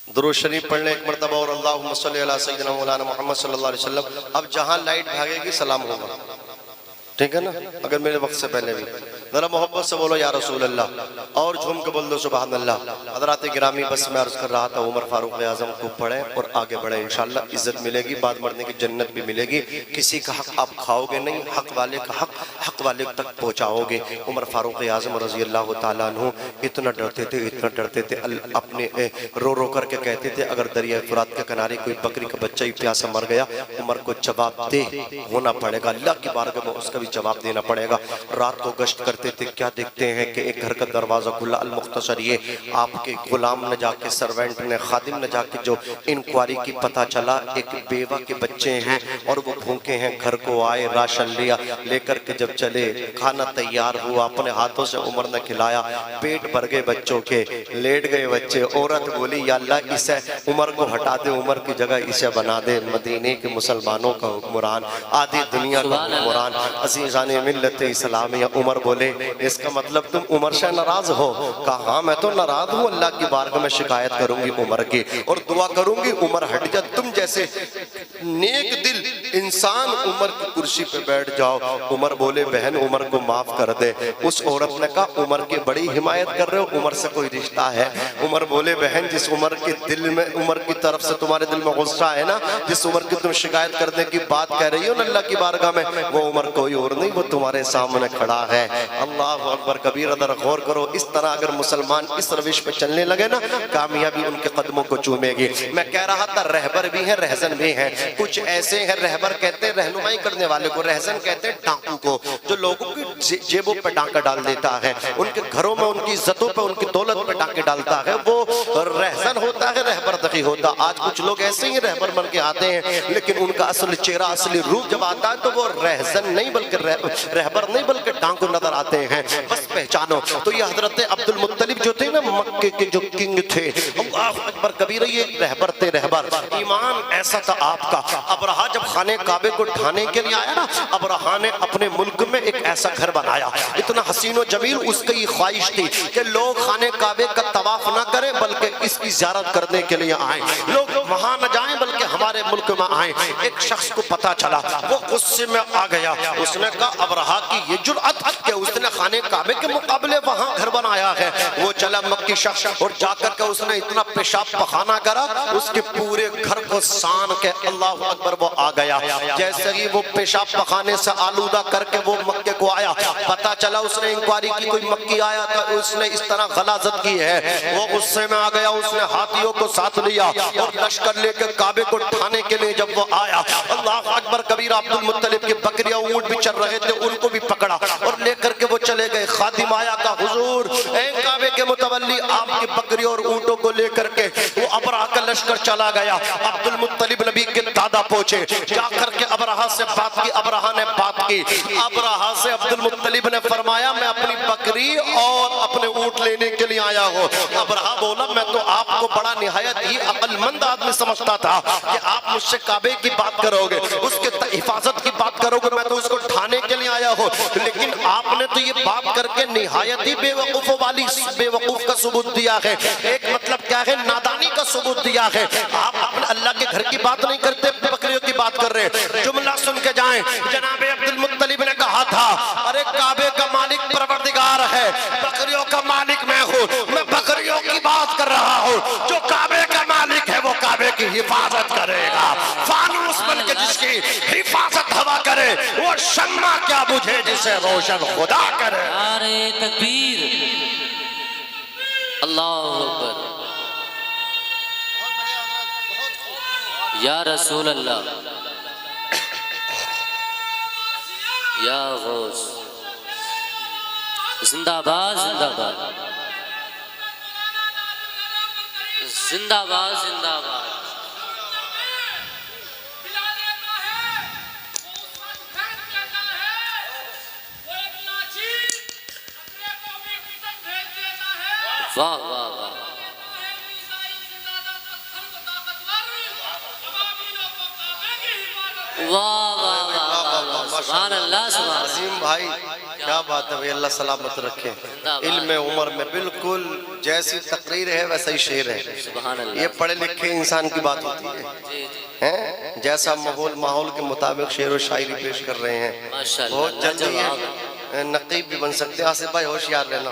درود شریف پڑھ لیں ایک مرتبہ، اور اللہم صلی علی سیدنا مولانا محمد صلی اللہ علیہ وسلم۔ اب جہاں لائٹ بھاگے گی سلام ہوگا، ٹھیک ہے نا؟ اگر میرے وقت سے پہلے بھی ذرا محبت سے بولو یا رسول اللہ، اور جھوم کے بول دو سبحان اللہ۔ حضرات گرامی، بس میں عرض کر رہا تھا عمر فاروق اعظم کو پڑھیں اور آگے بڑھیں، انشاءاللہ عزت ملے گی، بعد مرنے کی جنت بھی ملے گی۔ کسی کا حق آپ کھاؤ گے نہیں، حق والے کا حق حق والے تک پہنچاؤ گے۔ عمر فاروق اعظم رضی اللہ تعالیٰ عنہ اتنا ڈرتے تھے اپنے رو رو کر کے کہتے تھے اگر دریائے فرات کے کنارے کوئی بکری کا بچہ ہی پیاسا مر گیا، عمر کو جواب دہ ہونا پڑے گا، اللہ کی بارگاہ میں اس کا بھی جواب دینا پڑے گا۔ رات کو گشت کرتے تھے، کیا دیکھتے ہیں کہ ایک گھر کا دروازہ کھلا، المختصر یہ آپ کے غلام نے جا کے، سرونٹ نے، خادم نے جا کے جو انکوائری کی پتہ چلا ایک بیوہ کے بچے ہیں اور وہ بھوکے ہیں، گھر کو آئے، راشن لیا، لے کر کے جب چلے کھانا تیار ہوا، اپنے ہاتھوں سے عمر نے کھلایا، پیٹ بھر گئے بچوں کے، لیٹ گئے بچے۔ عورت بولی یا اللہ اسے عمر کو ہٹا دے، عمر کی جگہ اسے بنا دے مدینے کے مسلمانوں کا حکمران، آدھی دنیا کا حکمران، عزیزان ملت اسلامیہ۔ عمر بولے اس کا مطلب تم عمر سے ناراض ہو؟ کہا ہاں میں تو ناراض ہوں، اللہ کی بارگاہ میں شکایت کروں گی عمر کی اور دعا کروں گی عمر ہٹ جا، تم جیسے نیک دل انسان عمر کی کرسی پہ بیٹھ جاؤ۔ عمر بولے بہن عمر کو معاف کر دے۔ اس عورت نے کہا عمر کی بڑی حمایت کر رہے ہو، عمر سے کوئی رشتہ ہے؟ عمر بولے بہن جس عمر کے دل میں، عمر کی طرف سے تمہارے دل میں غصہ ہے نا، جس عمر کی تم شکایت کرنے کی بات کہہ رہی ہو نا اللہ کی بارگاہ میں، وہ عمر کوئی اور نہیں، وہ تمہارے سامنے کھڑا ہے۔ اللہ اکبر کبیرہ، ذرا غور کرو، اس طرح اگر مسلمان اس روش پہ چلنے لگے نا کامیابی ان کے قدموں کو چومے گی۔ میں کہہ رہا تھا رہبر بھی ہیں، رہزن بھی ہیں، کچھ ایسے ہیں رہبر کہتے ہیں رہنمائی کرنے والے کو، رہزن کہتے ہیں ڈاکو کو، جو لوگوں کی جیبوں پہ ڈاکہ ڈال دیتا ہے، ان کے گھروں میں، ان کی عزتوں پہ، ان کی دولت پہ ڈاکے ڈالتا ہے، وہ رہزن ہوتا ہے، رہبر نہیں ہوتا۔ آج کچھ لوگ ایسے ہی رہبر بن کے آتے ہیں لیکن ان کا اصل چہرہ، اصلی روح جب آتا ہے تو وہ رہزن نہیں بلکہ رہبر نہیں بلکہ ڈاکو نظر آتے ہیں۔ بس پہچانو تو یہ حضرت عبد المطلب جو تھے نا مکے کے جو کنگ تھے، اللہ اکبر کبیرہ، یہ رہبر تھے، رہبر۔ ایمان ایسا تھا آپ کا، ابرہا جب خانے کعبے کو ڈھانے کے لیے آیا نا، ابرہا نے اپنے ملک میں ایک ایسا گھر بنایا اتنا حسین و جمیل، اس کی یہ خواہش تھی کہ لوگ خانے کعبے کا طواف نہ کریں بلکہ اس کی زیارت کرنے کے لیے آئیں، لوگ وہاں نہ جائیں بلکہ ہمارے ملک میں آئیں۔ ایک شخص کو پتا چلا، وہ غصے میں آ گیا، اس نے کہا ابرہا کی یہ جرأت کہ اس نے خانے کعبے کے مقابلے وہاں گھر بنایا ہے۔ وہ چلا مکی شخص اور جا کر کے اس نے اتنا پیشاب پخانہ کرا، اس کے پورے گھر کو سان کے اللہ اکبر وہ آ گیا۔ جیسے ہی وہ پیشاب پخانے سے آلودہ کر کے وہ مکے کو آیا، پتا چلا اس نے انکوائری کی کوئی مکی آیا تھا، اس نے اس طرح غلاظت کی ہے، وہ غصے میں آ گیا، اس نے ہاتھیوں کو ساتھ لیا اور لشکر لے کے کعبے کو ڈھانے کے لیے جب وہ آیا، اللہ اکبر کبیرہ، عبد المطلب کی بکریاں اونٹ بھی چل رہے تھے، ان کو بھی پکڑا اور لے کر کے وہ چلے گئے۔ خادم آیا کا حضور اے کعبے کے متولی، آپ کی بکری اور اونٹوں کو لے کر کے وہ ابرہا کا لشکر چلا گیا۔ عبد المطلب نبی کے دادا پہنچے، جا کر کے ابرہا سے بات کی، ابرہا نے بات کی، ابرہا سے عبد المطلب نے فرمایا میں اپنی بکری اور اپنے اونٹ لینے کے لیے آیا ہوں۔ ابرہا بولا میں تو آپ کو بڑا نہایت ہی عقل مند آدمی سمجھتا تھا کہ آپ مجھ سے کعبے کی بات کرو گے، اس کے حفاظت کی بات کرو گے، میں تو اس کو ڈھانے کے لیے آیا ہوں، لیکن آپ نے تو یہ بات کر کے نہایت ہی بے وقوفوں والی بے وقوف کا ثبوت دیا ہے۔ ایک مطلب کیا ہے؟ نادانی کا ثبوت دیا ہے۔ آپ اپنے اللہ کے گھر کی بات نہیں کرتے، بکریوں کی بات کر رہے۔ جملہ سن کے جائیں، جناب عبد المطلب نے کہا تھا ارے کعبے کا مالک پروردگار ہے، بکریوں کا مالک میں ہوں، میں بکریوں کی بات کر رہا ہوں، جو کعبے کا مالک ہے وہ کعبے کی حفاظت کرے گا۔ فانوس بن کے جس کی حفاظت ہوا کرے وہ شمع کیا بجھے جسے روشن خدا کرے۔ نعرہ تکبیر، اللہ اکبر، یا رسول اللہ، یا غوث، زندہ باد زندہ باد، زندہ باد زندہ باد۔ واہ واہ واہ، واہ واہ واہ، سبحان اللہ سبحان اللہ۔ عظیم بھائی کیا بات ہے بھائی، اللہ سلامت رکھے۔ علم عمر میں بالکل جیسی تقریر ہے ویسا ہی شعر ہے، سبحان اللہ۔ یہ پڑھے لکھے انسان کی بات ہوتی ہے، جیسا ماحول کے مطابق شعر و شاعری پیش کر رہے ہیں، ماشاءاللہ، بہت جلدی نقیب بھی بن سکتے ہیں۔ آصف بھائی ہوشیار رہنا،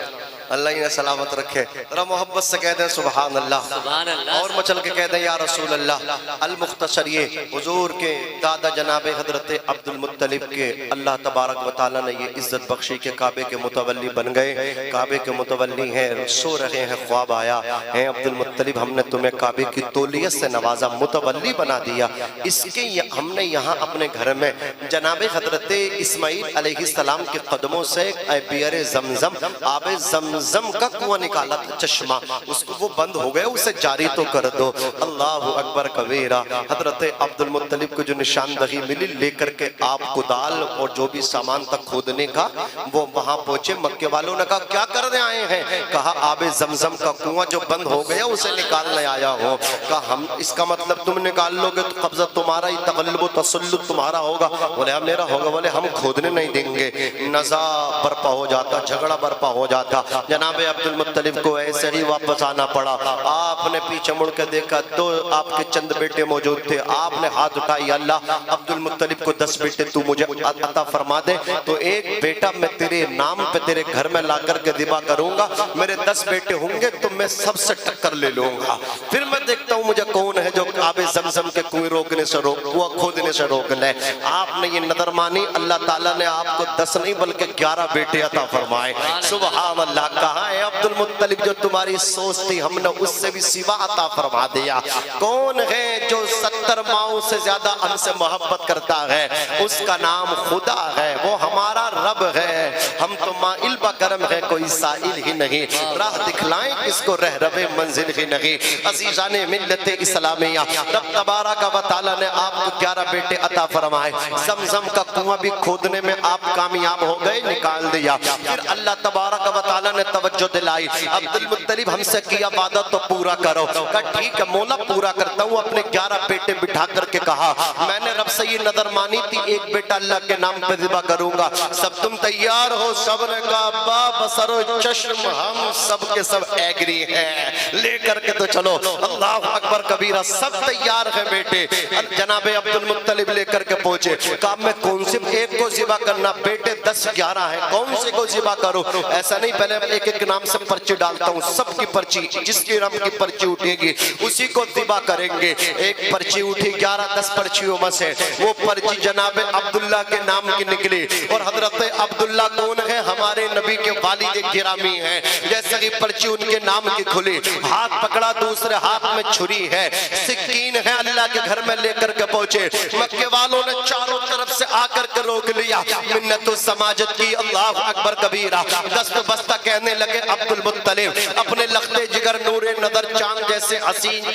اللہ انہیں سلامت رکھے. ذرا محبت سے کہہ دیں سبحان اللہ. سبحان اللہ. اور مچل کے کہہ دیں یا رسول اللہ. المختصر یہ حضور کے دادا جناب حضرت عبد المطلب کے اللہ تبارک و تعالیٰ نے یہ عزت بخشی کہ کعبے کے متولی بن گئے. کعبے کے متولی ہیں, سو رہے ہیں, خواب آیا ہے عبد المطلب ہم نے تمہیں کعبے کی تولیت سے نوازا, متولی بنا دیا. اس کے ہم نے یہاں اپنے گھر میں جناب حضرت اسماعیل علیہ السلام کے قدموں سے بیئر زمزم, آب زمزم کا کنواں نکالا تھا, چشمہ, اس کو وہ بند ہو گیا, اسے جاری تو کر دو. اللہ اکبر کبیرہ. حضرت عبد المطلب کو جو نشاندہی ملی, لے کر کے آپ کدال اور جو بھی سامان تک کھودنے کا, وہ وہاں پہنچے. مکے والوں نے کہا کیا کرنے آئے ہیں؟ کہا آب زمزم کا کنواں جو بند ہو گیا اسے نکالنے آیا ہوں. کہا ہم, اس کا مطلب تم نکال لو گے تو قبضہ تمہارا ہی, تغلب و تسلط تمہارا ہوگا. بولے ہم میرا ہوگا. بولے ہم کھودنے نہیں دیں گے. نزاع برپا ہو جاتا, جھگڑا برپا ہو جاتا. جناب عبد المطلب کو ایسے ہی واپس آنا پڑا. آپ نے پیچھے مڑ کے دیکھا تو آپ کے چند بیٹے موجود تھے. آپ نے ہاتھ اٹھائی, اللہ عبد المطلب کو 10 بیٹے تو مجھے عطا فرما دے, تو ایک بیٹا میں تیرے نام پہ تیرے گھر میں لا کر کے ذبح کروں گا. میرے 10 بیٹے ہوں گے تو میں سب سے ٹکر لے لوں گا. پھر میں دیکھتا ہوں مجھے کون ہے جو آب زمزم کے کنویں روکنے سے کنواں کھودنے سے روک لے. آپ نے یہ نظر مانی, اللہ تعالیٰ نے آپ کو 10 نہیں بلکہ 11 بیٹے عطا فرمائے. سبحان اللہ. کہا ہے عبد المطلب جو تمہاری سوچ تھی ہم نے اس سے بھی سوا عطا فرما دیا. کون ہے جو 70 ماؤں سے زیادہ ہم سے محبت کرتا ہے؟ اس کا نام خدا ہے, وہ ہمارا رب ہے. ہم تو مائل بکرم ہے, کوئی سائل ہی نہیں. راہ دکھلائیں کس کو رہرب منزل ہی نہیں. عزیزان ملت اسلامیہ, رب تبارک و تعالیٰ نے آپ کو 11 بیٹے عطا فرمائے. زمزم کا کنواں بھی کھودنے میں آپ کامیاب ہو گئے, نکال دیا. پھر اللہ تبارک و تعالیٰ نے توجہ دلائی, عبد المطلب ہم سے کیا وعدہ تو پورا کرو. کہا ٹھیک ہے مولا پورا کرتا ہوں. اپنے 11 بیٹے بٹھا کر کے کہا میں نے رب سے یہ نظر مانی تھی, ایک بیٹا اللہ کے نام پہ ذبح کروں گا. سب تم تیار ہو؟ سب نے کہا با بصر و چشم ہم سب کے سب ایگری ہیں, لے کر کے تو چلو. اللہ اکبر کبیرہ. سب تیار ہیں بیٹے. جناب عبد المطلب لے کر کے پہنچے. کہا میں کون سے ایک کو ذبح کرنا؟ بیٹے 10-11 ہیں, کون سے کو ذبح کروں؟ ایسا نہیں, پہلے ایک ایک نام سے پرچی ڈالتا ہوں, سب کی پرچی, جس کی رم کی پرچی اٹھے گی اسی کو ذبح کریں گے. ایک پرچی اٹھی, 11-10 پرچیوں میں سے وہ پرچی جناب عبداللہ کے نام کی نکلی. اور حضرت عبداللہ کون ہے؟ ہمارے نبی کے والد گرامی ہیں. جیسے ہی پرچی ان کے نام کی کھلی, ہاتھ پکڑا, دوسرے ہاتھ میں چھری ہے, سکین ہے, اللہ کے گھر میں لے کر کے پہنچے. مکے والوں نے چاروں طرف سے آ کر کے روک لیا, منت و سماجت کی. اللہ اکبر کبیرہ. دست بستہ کہنے لگے عبد المطلب اپنے لختے جگر نور نظر چاند جیسے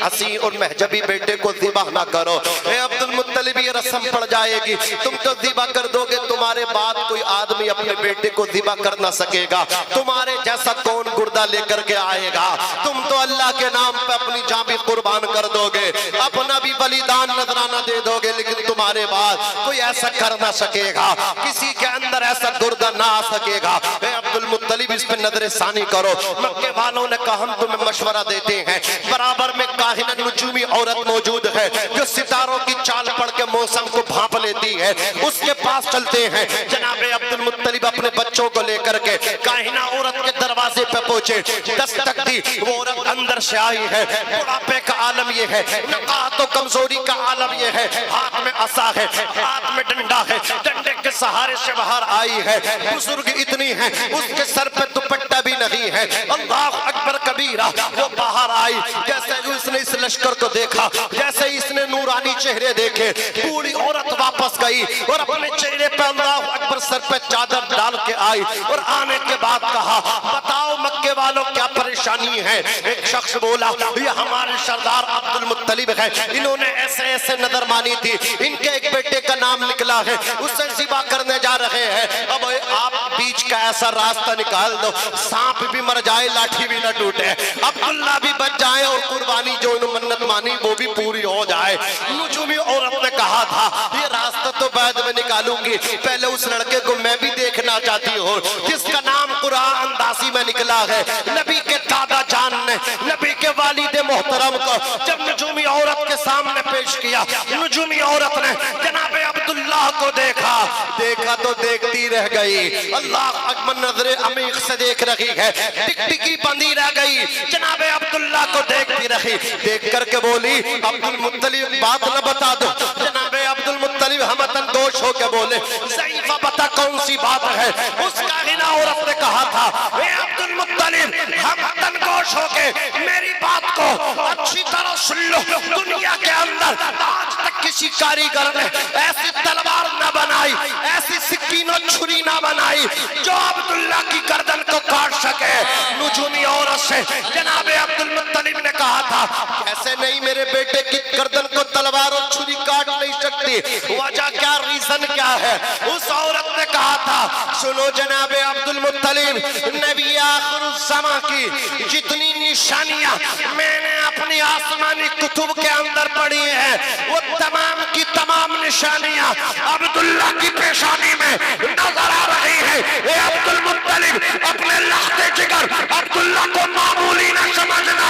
حسین اور محجبی بیٹے کو ذبح نہ کرو. اے عبد المطلب یہ رسم پڑ جائے گی, تم تو ذبح کر دو گے, تمہارے بعد کوئی آدمی اپنے بیٹے کو ذبح کر نہ سکے گا. تمہارے جیسا کون گردہ لے کر کے آئے گا؟ تم تو اللہ کے نام پہ اپنی جان بھی قربان کر دو گے, اپنا بھی بلیدان نذرانہ دے دو گے, لیکن تمہارے بعد کوئی ایسا کر نہ سکے گا, کسی کے اندر ایسا گردہ نہ آ سکے گا. اے عبد المطلب اس پہ نظر ثانی کرو. مکے والوں نے کہا ہم تمہیں مشورہ دیتے ہیں, برابر میں کاہنہ نجومی عورت موجود ہے جو ستاروں کی چال پڑھ کے موسم کو بھانپ لیتی ہے, اس کے پاس چلتے ہیں. جناب عبد المطلب اپنے بچوں کو لے کر کے کاہنہ عورت کے دروازے پہ پہنچے, دستک دی. وہ عورت اندر سے آئی ہے, بڑھاپے کا عالم یہ ہے, نقاہت و کمزوری کا عالم یہ ہے, ہاتھ میں عصا ہے, ہاتھ میں ڈنڈا ہے, ڈنڈے کے سہارے سے باہر آئی ہے. بزرگ اتنی ہے, اس کے سر پہ دوپٹہ بھی نہیں ہے. اللہ اکبر کبیرہ. وہ باہر آئی, جیسے اس نے اس لشکر کو دیکھا, جیسے اس نے نورانی چہرے دیکھے, پوری عورت واپس گئی اور اپنے چہرے پہ اللہ اکبر سر پہ چادر ڈال کے آئی. اور آنے کے بعد کہا بتاؤ مکے والوں کیا پریشانی ہے؟ ایک شخص بولا یہ ہمارے سردار عبد المطلب ہے, انہوں نے ایسے ایسے نظر مانی تھی, ان کے ایک بیٹے کا نام نکلا ہے, اسے ذبح کرنے جا رہے ہیں. اب آپ بیچ کا ایسا راستہ نکال دو, سانپ بھی مر جائے, لاٹھی بھی نہ ٹوٹے, عبداللہ بھی بچ جائے, اور قربانی جو انہوں منت مانی وہ بھی پوری ہو جائے. نجومی عورت نے کہا تھا یہ راستہ تو بعد میں نکالوں گی, پہلے اس لڑکے کو میں بھی دیکھنا چاہتی ہوں جس کا نام قرآن اندازی میں نکلا ہے. نبی کے دادا جان نے نبی کے والد محترم کو جب نجومی عورت کے سامنے پیش کیا, نجومی عورت نے جناب عبداللہ کو دیکھا دیکھا تو دیکھتی رہ گئی، اللہ اکبر نظر عمیق سے دیکھ رہی ہے، ٹکٹکی بندی رہ گئی، جناب عبداللہ کو دیکھتی رہی، دیکھ کر کے بولی عبد المطلب بات نہ بتا دو، جناب عبد المطلب ہمتن دوش ہو کے بولے ضعیفہ بتا کون سی بات ہے، اس کا غنا عورت نے کہا تھا اے عبد المطلب ہمتن دوش ہو کے میری بات کو اچھی طرح سن لو، دنیا کے اندر آج تک کسی کاریگر نے ایسی تلوار نہ بنائی، ایسی سکین و چھری نہ بنائی جو عبداللہ کی گردن کو کاٹ سکے۔ نجومی عورت سے جناب عبد المطلب نے کہا تھا کیسے نہیں میرے بیٹے کی گردن کو تلوار اور چھری کاٹ نہیں سکتی، وجہ کیا، ریزن کیا ہے؟ اس عورت نے کہا تھا سنو جناب عبد المطلب، نبی آخر الزمان کی جتنی نشانیاں میں نے اپنی آسمانی کتب کے اندر پڑھی ہیں وہ تمام کی تمام نشانیاں عبداللہ کی پیشانی میں نظر آ رہی ہیں۔ اے عبد المطلب اپنے لخت جگر عبداللہ کو معمولی نہ سمجھنا،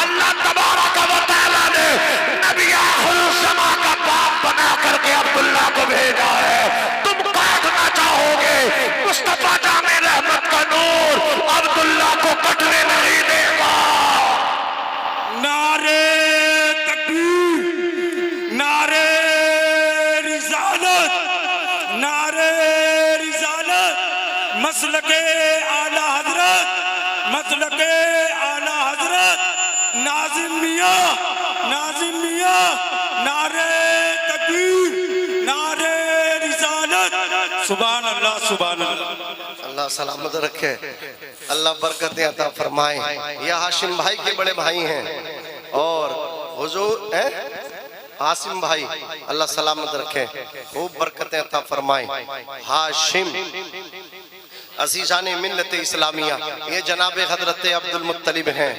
اللہ تبارک و تعالیٰ نے نبی آخر الزمان کا باپ بنا کر کے عبداللہ کو بھیجا ہے۔ تم کاٹنا چاہو گے، مصطفیٰ جامع رحمت کا نور عبداللہ کو کٹنے نہیں دے گا۔ نعرے تکبیر، نعرے رسالت، نعرے رسالت، مسلک اعلی حضرت، مسلک اعلی حضرت ناظم میاں، ناظم میاں، نعرے تکبیر، نعرے رسالت، سبحان اللہ سبحان اللہ۔ اللہ سلامت رکھے، اللہ برکتیں عطا فرمائیں۔ یہ ہاشم بھائی کے بڑے بھائی ہیں اور حضور عاصم بھائی، اللہ سلامت رکھے، خوب برکتیں عطا فرمائیں۔ ہاشم عزیزان ملت اسلامیہ، یہ جناب حضرت عبد المطلب ہیں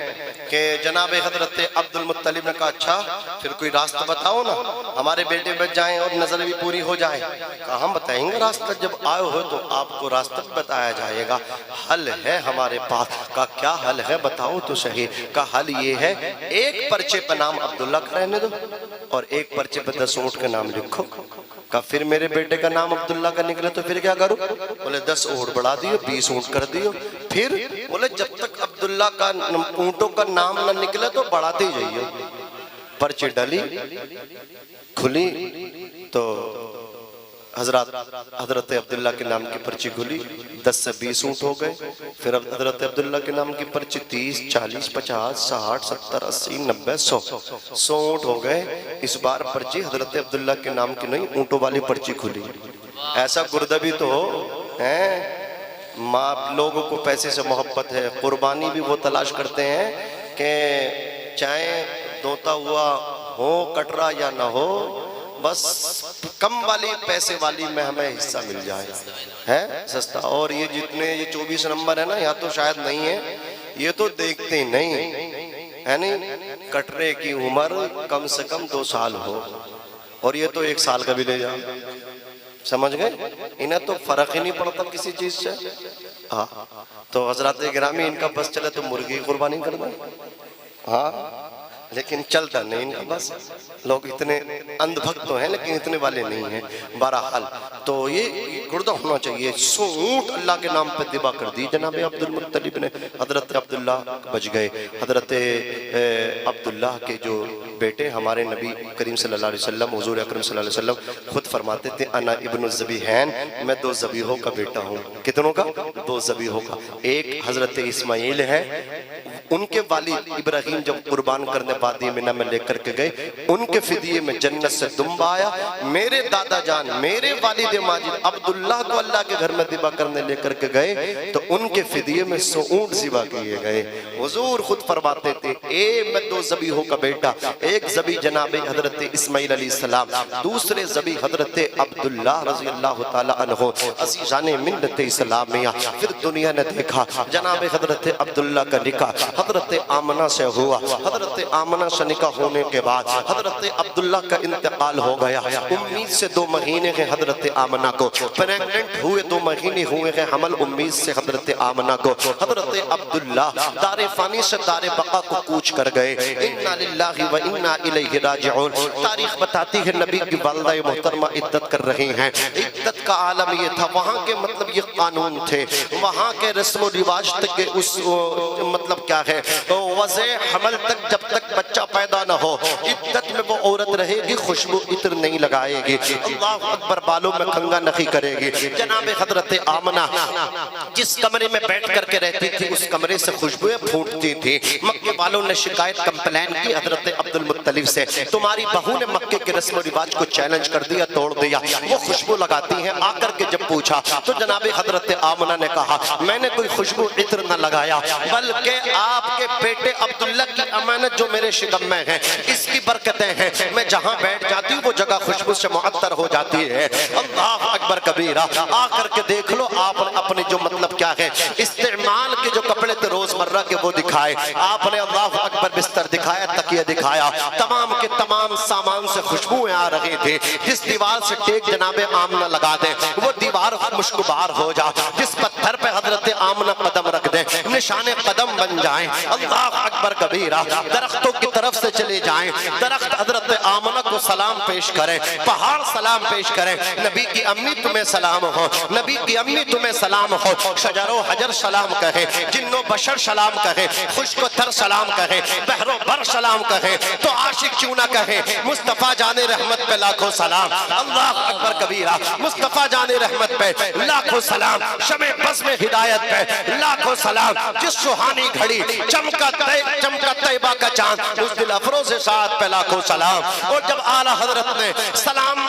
کہ جناب حضرت عبد المطلب نے کہا اچھا پھر کوئی راستہ بتاؤ نا، ہمارے بیٹے بچ جائیں اور نظر بھی پوری ہو جائے۔ کہا ہم بتائیں گے راستہ، جب آئے ہو تو آپ کو راستہ بتایا جائے گا، حل ہے ہمارے پاس۔ کہا کیا حل ہے بتاؤ تو صحیح۔ کہا حل یہ ہے ایک پرچے پہ نام عبداللہ کا رہنے دو اور ایک پرچے پہ 10 اونٹ کا نام لکھو۔ کہا پھر میرے بیٹے کا نام عبداللہ کا نکلے تو پھر کیا کروں؟ بولے 10 اونٹ بڑھا دیو، 20 اونٹ کر دیو۔ پھر بولے جب تک عبداللہ کا اونٹوں کا نام نہ نکلے تو بڑھاتے ہی جائیے۔ پرچے ڈلی، کھلی تو حضرت عبداللہ کے نام کی پرچی کھلی، 10 سے 20 اونٹ ہو گئے۔ پھر حضرت عبداللہ کے نام کی پرچی 30، 40، 50، 60، 70، 80، 90، 100 اونٹ ہو گئے۔ اس بار پرچی حضرت عبداللہ کے نام کی نہیں، اونٹوں والی پرچی کھلی۔ ایسا گردہ بھی تو ہے، ماں لوگوں کو پیسے سے محبت ہے، قربانی بھی وہ تلاش کرتے ہیں کہ چاہے دوتا ہوا ہو کٹرا یا نہ ہو، بس کم والی پیسے والی میں ہمیں حصہ مل جائے ہے سستا۔ اور یہ جتنے یہ 24 نمبر ہے نا، یا تو شاید نہیں ہے، یہ تو دیکھتے ہی نہیں ہے، نہیں کٹرے کی عمر کم سے کم 2 سال ہو اور یہ تو 1 سال کا بھی لے جا، سمجھ گئے؟ انہیں تو فرق ہی نہیں پڑتا کسی چیز سے۔ ہاں تو حضرات گرامی ان کا بس چلے تو مرغی قربانی کرنا، ہاں لیکن چلتا نہیں ان کا بس۔ لوگ اتنے اندھ بھکت تو ہیں لیکن اتنے والے نہیں ہیں۔ بہرحال تو یہ گردہ ہونا چاہیے۔ 100 اونٹ اللہ کے نام پہ ذبح کر دی جناب عبد المطلب نے۔ حضرت عبداللہ بچ گئے۔ حضرت عبداللہ کے جو بیٹے ہمارے نبی کریم صلی اللہ علیہ وسلم، حضور اکرم صلی اللہ علیہ وسلم خود فرماتے تھے انا ابن الذبیحین، میں 2 ذبیحوں کا بیٹا ہوں۔ کتنوں کا؟ 2 ذبیحوں کا۔ ایک حضرت اسماعیل ہے، ان کے والد ابراہیم جب قربان کرنے وادی منہ میں لے کر کے گئے، ان کے فدیے میں جنت سے دمبا آیا۔ میرے دادا جان، میرے والد ماجد عبداللہ کو اللہ کے گھر میں ذبح کرنے لے کر کے گئے تو ان کے فدیے میں 100 اونٹ ذبح کیے گئے۔ حضور خود فرماتے تھے میں 2 ذبیحوں کا بیٹا، ایک ذبیح جناب حضرت اسماعیل علیہ السلام، دوسرے ذبیح حضرت عبداللہ رضی اللہ تعالی عنہ۔ عزیزان ملت اسلامیہ، پھر دنیا نے دیکھا جناب حضرت عبداللہ کا نکاح حضرت آمنہ سے ہوا۔ حضرت آمنہ سے نکاح ہونے کے بعد حضرت عبداللہ کا انتقال ہو گیا. 19 سے 2 مہینے ہیں حضرت آمنہ کو. پریگننٹ ہوئے 2 مہینے ہوئے ہیں حمل 19 سے حضرت آمنہ کو. حضرت عبداللہ دار فانی سے دار بقا کو کوچ کر گئے. انا للہ و انا الیہ راجعون. تاریخ بتاتی ہے نبی کی والدہ محترمہ عدت کر رہی ہیں. عدت کا عالم یہ تھا, وہاں کے مطلب یہ قانون تھے, وہاں کے رسم و رواج تک کے اس مطلب کیا ہے وضع حمل تک جب تک بچہ پیدا نہ ہو عدت میں وہ عورت رہے گی, خوشبو عطر نہیں لگائے گی, اللہ اکبر, بالوں میں کنگا نخی کرے گی. جناب حضرت آمنہ جس کمرے میں بیٹھ کر کے رہتی تھی اس کمرے سے خوشبوئیں پھوٹتی تھی. مکے والوں نے شکایت کمپلین کی حضرت عبد المطلب سے, تمہاری بہو نے مکے کے رسم و رواج کو چیلنج کر دیا, توڑ دیا, وہ خوشبو لگاتی ہیں. آ کر کے جب پوچھا تو جناب حضرت آمنہ نے کہا میں نے کوئی خوشبو عطر نہ لگایا, بلکہ آپ کے بیٹے عبداللہ کی امانت جو میرے شکم میں ہے اس کی برکتیں ہیں, میں جہاں بیٹھ جاتی ہوں وہ جگہ خوشبو سے معطر ہو جاتی ہے. اللہ اکبر کبیرہ. آ کر کے دیکھ لو آپ نے اپنے جو مطلب کیا ہے استعمال کے جو کپڑے تھے روزمرہ کے وہ دکھائے, آپ نے اللہ اکبر بستر دکھایا, تکیہ دکھایا, تمام کے تمام سامان سے خوشبوئیں آ رہی تھی. جس دیوار سے ٹیک جناب آمنہ لگا دیں وہ دیوار مشکبار ہو جا, جس پتھر پہ حضرت آمنہ قدم رکھ دیں نشان قدم بن جائیں. اللہ اکبر کبیرہ. درختوں کی طرف سے چلے جائیں, درخت حضرت آمنہ کو سلام پیش کریں, پہاڑ سلام پیش کریں, نبی کی امی تمہیں سلام ہو, نبی کی امی تمہیں سلام ہو, شجر و حجر سلام کہے, جن و بشر سلام کہے, خشک و تر سلام کہے, بحر و بر سلام کہے, تو عاشق کیوں نہ کہے مصطفیٰ جان رحمت پہ لاکھوں سلام. اللہ اکبر کبیرہ. مصطفیٰ جان رحمت پہ لاکھوں سلام, شمع بزم ہدایت پہ لاکھوں سلام, جس سہانی گھڑی چمکا طیبہ کا چاند اس دل افروز ساتھ پہ لاکھوں سلام. اور جب اعلیٰ حضرت نے سلام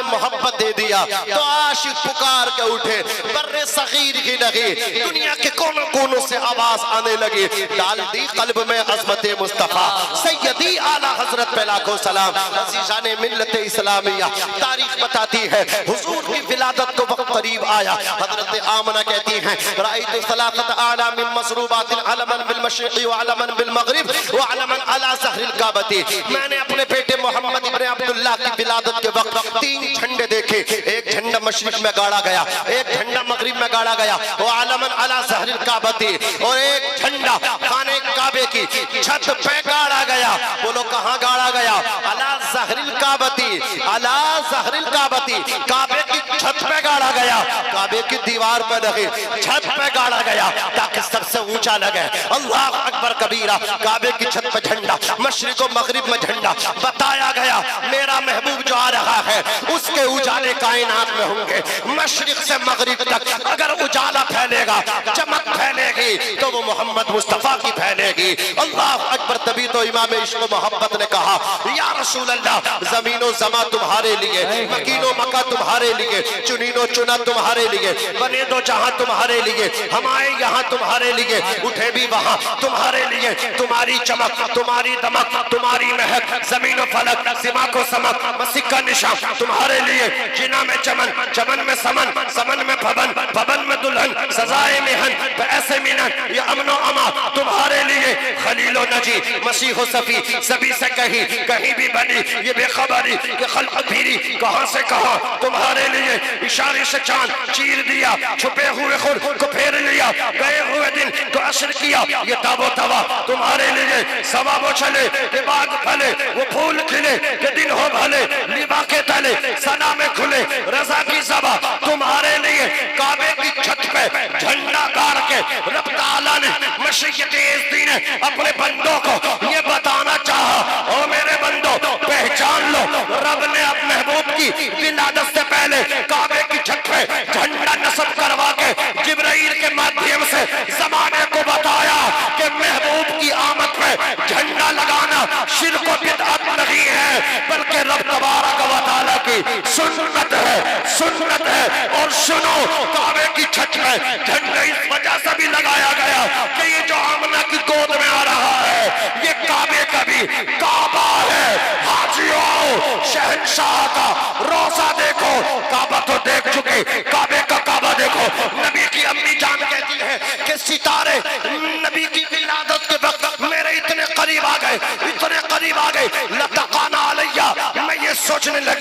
محبت دے دیا تو عاشق پکار کے اٹھے, بر صغیر کی لگی, دنیا کے کونوں کونوں سے آواز آنے لگی, ڈال دی قلب میں عظمت مصطفیٰ سیدی اعلیٰ حضرت پہ لاکھوں سلام. عزیزان ملت اسلامیہ تاریخ بتاتی ہے حضور کی ولادت کو وقت قریب آیا. حضرت آمنہ کہتی ہیں رأیت ثلاثت اعلام مسروبات علما بالمشرق وعلما بالمغرب وعلما على ظہر الکعبۃ. میں نے اپنے بیٹے محمد ابن عبداللہ کی ولادت کے وقت 3 جھنڈے دیکھے, ایک جھنڈا مشرق میں گاڑا گیا, ایک جھنڈا مغرب میں گاڑا گیا, وعلما على ظہر الکعبۃ, اور ایک جھنڈا خانہ کعبے کی چھت پہ گاڑا گیا. بولو کہاں گاڑا گیا؟ على ظہر الکعبۃ, على ظہر الکعبۃ, کعبے کی چھت پہ گاڑا گیا, کعبے کی دیوار پہ نہیں چھت پہ گاڑا گیا تاکہ سب سے اونچا لگے. اللہ اکبر کبیرہ. کعبے کی چھت پہ جھنڈا, مشرق و مغرب میں جھنڈا, بتایا گیا میرا محبوب جو آ رہا ہے اس کے اجالے کائنات میں ہوں گے. مشرق سے مغرب تک اگر اجالا پھیلے گا, چمک پھیلے گی تو وہ محمد مصطفیٰ کی پھیلے گی. اللہ اکبر. تبھی تو امام عشق و محبت نے کہا یا رسول اللہ زمین و زمان تمہارے لیے, مکین و مکہ تمہارے لیے, چنین و چنا تمہارے لیے, بنے دو جہاں تمہارے لیے, ہم آئے یہاں تمہارے لیے, اٹھے بھی وہاں تمہارے لیے. تمہاری چمک, تمہاری دمک, تمہاری مہک, زمین و فلک, سماک و سمک, مسیح کا نشان تمہارے لیے. جنا میں چمن, چمن میں سمن, سمن میں پھبن, پھبن میں دلہن, سزائے مہن پہ ایسے مینن, یہ امن و اما تمہارے لیے. خلیل و نجی, مسیح و صفی, سبھی سے کہیں بھی بنی یہ بے خبری, یہ خلق بھیری کہاں سے کہاں تمہارے لیے. اشارے سے چاند چیر دیا, چھپے ہوئے خود کو پھیر لیا, گئے ہوئے دن کو عصر کیا, یہ تاب و توا تمہارے لیے. ثواب و چلے کہ باغ پھلے, وہ پھول کھلے کہ دن ہو بھلے, لبا کے تلے سنا میں کھلے, رضا کی زبا تمہارے لیے. کعبے کی چھت پہ جھنڈا گاڑ کے رب تعالیٰ نے مشیت عز دین اپنے بندوں کو یہ بتانا چاہا, او میرے بندوں پہچان لو رب نے اب محبوب کی ولادت سے پہلے کعبے کی چھت پہ جھنڈا نصب کروا کے جبرائیل کے مادھیم سے زمانے کو بتایا کہ محبوب کی آمد پہ جھنڈا لگانا شرک و بدعت نہیں ہے بلکہ رب تبارک و تعالیٰ کی سنت ہے, سنت ہے. اور سنو کعبے کی چھت پہ جھنڈا اس وجہ سے بھی لگایا گیا کہ یہ جو آمنہ کی گود میں آ رہا ہے یہ کعبے کا بھی کعبہ ہے. حاجیوں شہنشاہ کا روزہ دیکھو, کعبہ تو دیکھ چکے, کعبے کا کعبہ دیکھو. نبی کی امی جان کہتی ہے کہ ستارے نبی کی ولادت کے وقت میرے اتنے قریب آ گئے, اتنے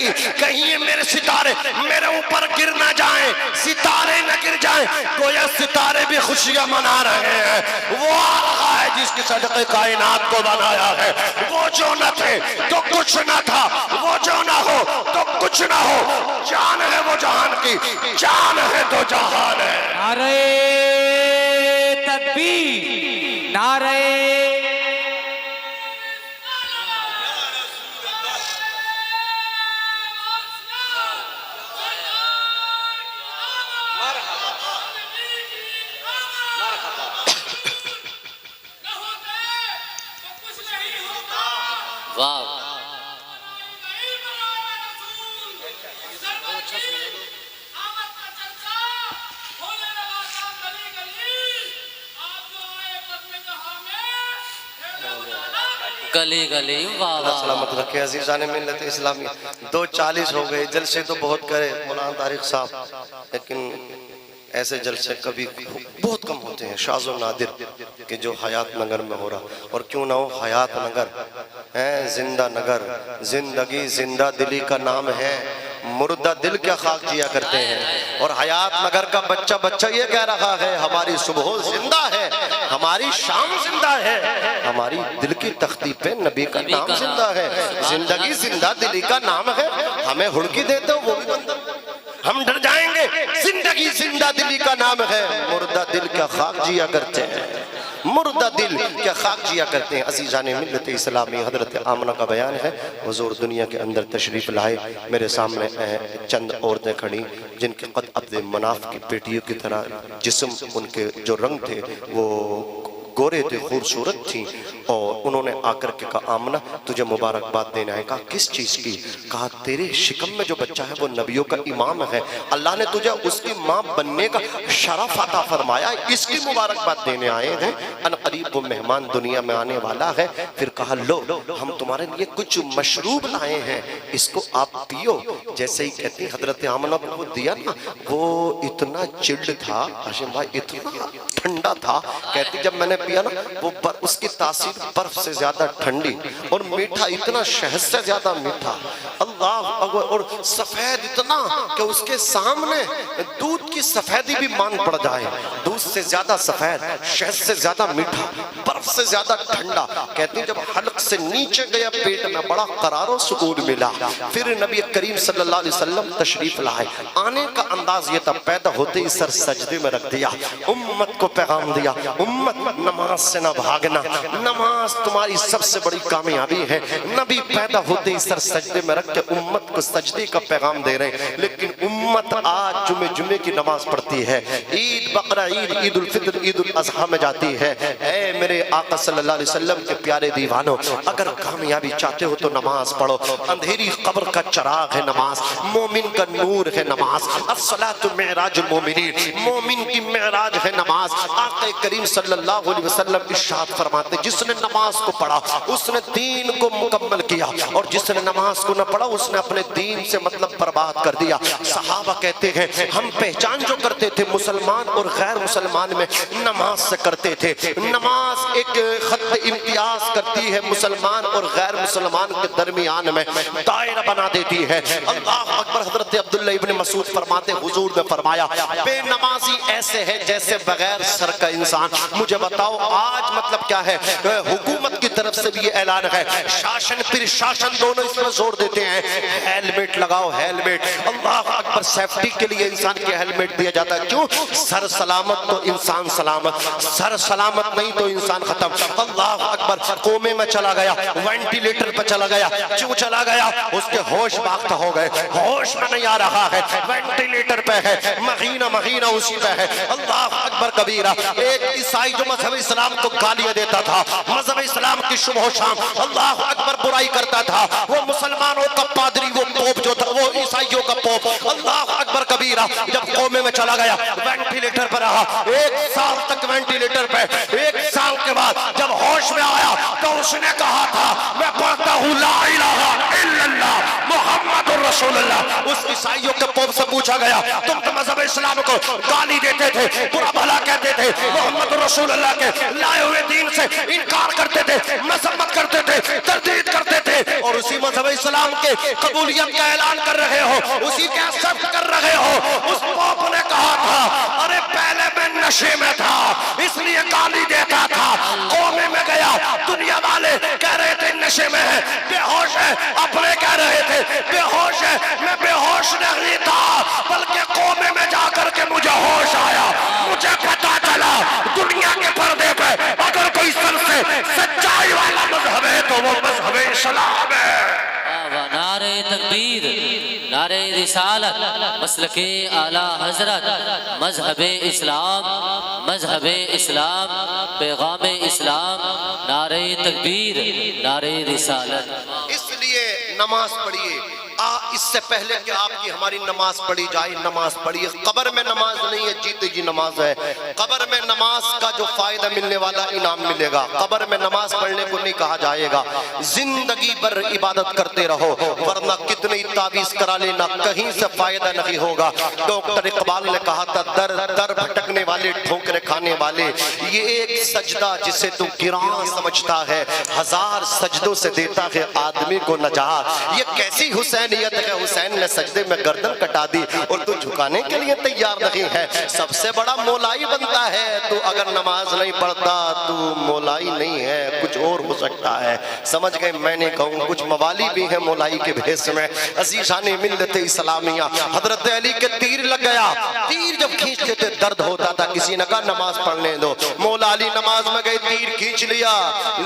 لگی کہیں یہ میرے ستارے میرے اوپر گر نہ جائیں، ستارے نہ گر جائیں، گویا ستارے بھی خوشیاں منا رہے ہیں۔ وہ آقا ہے جس کی صدقے کائنات کو بنایا ہے، وہ جو نہ تھے تو کچھ نہ تھا، وہ جو نہ ہو تو کچھ نہ ہو، جان ہے وہ جہان کی، جان ہے تو جہان ہے۔ نعرہ تکبیر، نعرہ واہ گلی گلی واہ اللہ واہ سلامت رکھے عزیزان ملت اسلامی۔ 2:40 ہو گئے، جلسے تو بہت کرے مولانا طارق صاحب، لیکن ایسے جلسے کبھی بہت کم ہوتے ہیں، شاذ و نادر، کہ جو حیات نگر میں ہو رہا، اور کیوں نہ ہو حیات نگر ہے، زندہ نگر، زندگی زندہ دلی کا نام ہے، مردہ دل کیا خاک جیا کرتے ہیں، اور حیات نگر کا بچہ بچہ یہ کہہ رہا ہے ہماری صبح زندہ ہے، ہماری شام زندہ ہے، ہماری دل کی تختی پہ نبی کا نام زندہ ہے، زندگی زندہ دلی کا نام ہے، ہمیں ہڑکی دیتے ہو وہ بھی بندہ، ہم ڈر جائیں گے، زندگی زندہ دلی کا نام ہے، مردہ دل کیا خاک جیا کرتے ہیں، مردہ دل کیا خاک جیا کرتے ہیں۔ عزیزان ملت اسلامی، حضرت آمنہ کا بیان ہے، حضور دنیا کے اندر تشریف لائے، میرے سامنے چند عورتیں کھڑی جن کے قد عبد مناف کی بیٹیوں کی طرح جسم، ان کے جو رنگ تھے وہ گورے تھے، خوبصورت تھیں، اور انہوں نے آ کر کے کہا آمنہ تجھے مبارکباد دینا ہے۔ کہا کس چیز کی؟ کہا تیرے شکم میں جو بچہ ہے وہ نبیوں کا امام ہے، اللہ نے تجھے اس کی ماں بننے کا شرف عطا فرمایا، اس کی مبارکباد دینے آئے ہیں، ان قریب وہ مہمان دنیا میں آنے والا ہے۔ پھر کہا لو ہم تمہارے لیے کچھ مشروب لائے ہیں، اس کو آپ پیو۔ جیسے ہی کہتی حضرت آمنہ کو وہ دیا نا، وہ اتنا چلڈ تھا ہاشم بھائی، اتنا ٹھنڈا تھا، کہتی جب میں نے پیا نا وہ اس کی تاثیر برف سے زیادہ ٹھنڈی، اور میٹھا اتنا شہد سے زیادہ میٹھا، اللہ اکبر، اور سفید اتنا کہ اس کے سامنے دودھ کی سفیدی بھی مان پڑ جائے، دودھ سے زیادہ سفید، شہد سے زیادہ میٹھا، برف سے زیادہ ٹھنڈا۔ کہتی جب حلق سے نیچے گیا پیٹ میں بڑا قرار و سکون ملا۔ پھر نبی کریم صلی اللہ علیہ وسلم تشریف لائے، آنے کا انداز یہ تھا، پیدا ہوتے ہی سر سجدے میں رکھ دیا، امت کو پیغام دیا، امت نماز سے نہ بھاگنا، نماز تمہاری سب سے بڑی کامیابی ہے۔ نبی پیدا ہوتے ہی سر سجدے میں رکھ کے امت کو سجدے کا پیغام دے رہے ہیں، لیکن امت آج جمعے کی نماز پڑھتی ہے، عید بقرہ عید، عید الفطر، عید الاضحیٰ میں جاتی ہے۔ اے میرے آقا صلی اللہ علیہ وسلم کے پیارے دیوانوں، اگر کامیابی چاہتے ہو تو نماز پڑھو، اندھیری قبر کا چراغ ہے نماز، مومن کا نور ہے نماز، الصلاۃ معراج المومنین، مومن کی معراج ہے نماز۔ آقا کریم صلی اللہ علیہ وسلم ارشاد فرماتے جس نے نماز کو پڑھا اس نے دین کو مکمل کیا، اور جس نے نماز کو نہ پڑھا اس نے اپنے دین سے مطلب برباد کر دیا۔ صحابہ کہتے ہیں ہم پہچان جو کرتے تھے مسلمان اور غیر مسلمان میں نماز سے کرتے تھے، نماز ایک خط امتیاز کرتی ہے مسلمان اور غیر مسلمان کے درمیان میں، دائرہ بنا دیتی ہے۔ اللہ اکبر۔ حضرت عبداللہ ابن مسعود فرماتے حضور نے فرمایا بے نمازی ایسے ہے جیسے بغیر سر کا انسان۔ مجھے بتاؤ آج مطلب کیا ہے؟ حکومت کی طرف سے بھی یہ اعلان ہے، شاشن پھر شاشن دونوں اس میں زور دیتے ہیں، ہیلمٹ لگاؤ، ہیلمٹ۔ اللہ اکبر۔ سیفٹی کے لیے انسان کے ہیلمٹ دیا جاتا ہے، کیوں؟ سر سلامت تو انسان سلامت، سر سلامت نہیں تو انسان ختم۔ اللہ اکبر۔ کومے میں چلا گیا، وینٹیلیٹر پہ چلا گیا، کیوں چلا گیا؟ اس کے ہوش باختہ ہو گئے، ہوش میں نہیں آ رہا ہے، وینٹیلیٹر پہ ہے، مہینہ مہینہ اسی پہ ہے۔ اللہ اکبر کبیرہ۔ ایک عیسائی جو مذہب اسلام کو گالیاں دیتا تھا، مذہب اسلام کی صبح و شام اللہ اکبر برائی کرتا تھا، وہ مسلمانوں کا پادری، وہ پوپ جو تھا، وہ عیسائیوں کا پوپ، اللہ اکبر کبیرہ، جب قومے میں چلا گیا وینٹیلیٹر پر رہا 1 سال تک وینٹیلیٹر پہ۔ 1 سال کے بعد جب ہوش میں آیا تو اس نے کہا تھا میں پڑھتا ہوں لا الہ الا اللہ محمد رسول اللہ۔ اس عیسائیوں کے پوپ سے پوچھا گیا تم تو مذہب اسلام کو گالی دیتے تھے، برا بھلا کہتے تھے، محمد رسول اللہ کے لائے ہوئے دین سے انکار کرتے تھے، مذمت کرتے تھے، تردید کرتے تھے، اور اسی مذہب اسلام کے قبولیت کا اعلان کر رہے ہو, اسی کے ایکسپٹ کر رہے ہو. اس پوپ نے کہا تھا ارے پہلے میں نشے میں تھا اس لیے گالی دیتا تھا, قومے میں گیا دنیا والے کہہ رہے تھے نشے میں ہے, بے ہوش ہے, اپنے کہہ رہے تھے بے ہوش ہے, میں بے ہوش نہیں تھا بلکہ قومے میں جا کر کے مجھے ہوش آیا, مجھے پتا چلا دنیا کے پردے پہ اگر کوئی سر سے سچائی والا مذہب ہے تو وہ مذہب اسلام ہے. نعرہ تکبیر, نعرہ رسالت, مسلک اعلی حضرت, مذہب اسلام, مذہب اسلام, پیغام اسلام, نعرہ تکبیر, نعرہ رسالت. اس لیے نماز پڑھیے, اس سے پہلے کہ آپ کی ہماری نماز پڑھی جائے نماز پڑھیے. قبر میں نماز نہیں ہے, جیتے جی نماز ہے. قبر میں نماز کا جو فائدہ ملنے والا انعام ملے گا. قبر میں نماز پڑھنے کو نہیں کہا جائے گا زندگی بھر عبادت کرتے رہو ورنہ کتنی تعویذ کرا لینا کہیں سے فائدہ نہیں ہوگا. ڈاکٹر اقبال نے کہا تھا در در بھٹکنے والے ٹھوکرے کھانے والے, یہ ایک سجدہ جسے تو گراں سمجھتا ہے ہزار سجدوں سے دیتا ہے آدمی کو نجات. یہ کیسی حسینیت ہے, حسین نے سجدے میں گردن کٹا دی اور تو جھکانے کے لیے تیار نہیں ہے. سب سے بڑا مولائی بنتا ہے تو اگر نماز نہیں پڑھتا تو مولائی نہیں ہے, کچھ اور ہو سکتا ہے. سمجھ گئے میں نے کہوں کچھ موالی بھی ہیں مولائی کے بھیس میں. عزیزان ملت اسلامیہ, حضرت علی کے تیر لگ گیا, تیر جب کھینچتے تھے درد ہوتا تھا, کسی نے کہا نماز پڑھنے دو. مولا علی نماز میں گئے, تیر کھینچ لیا,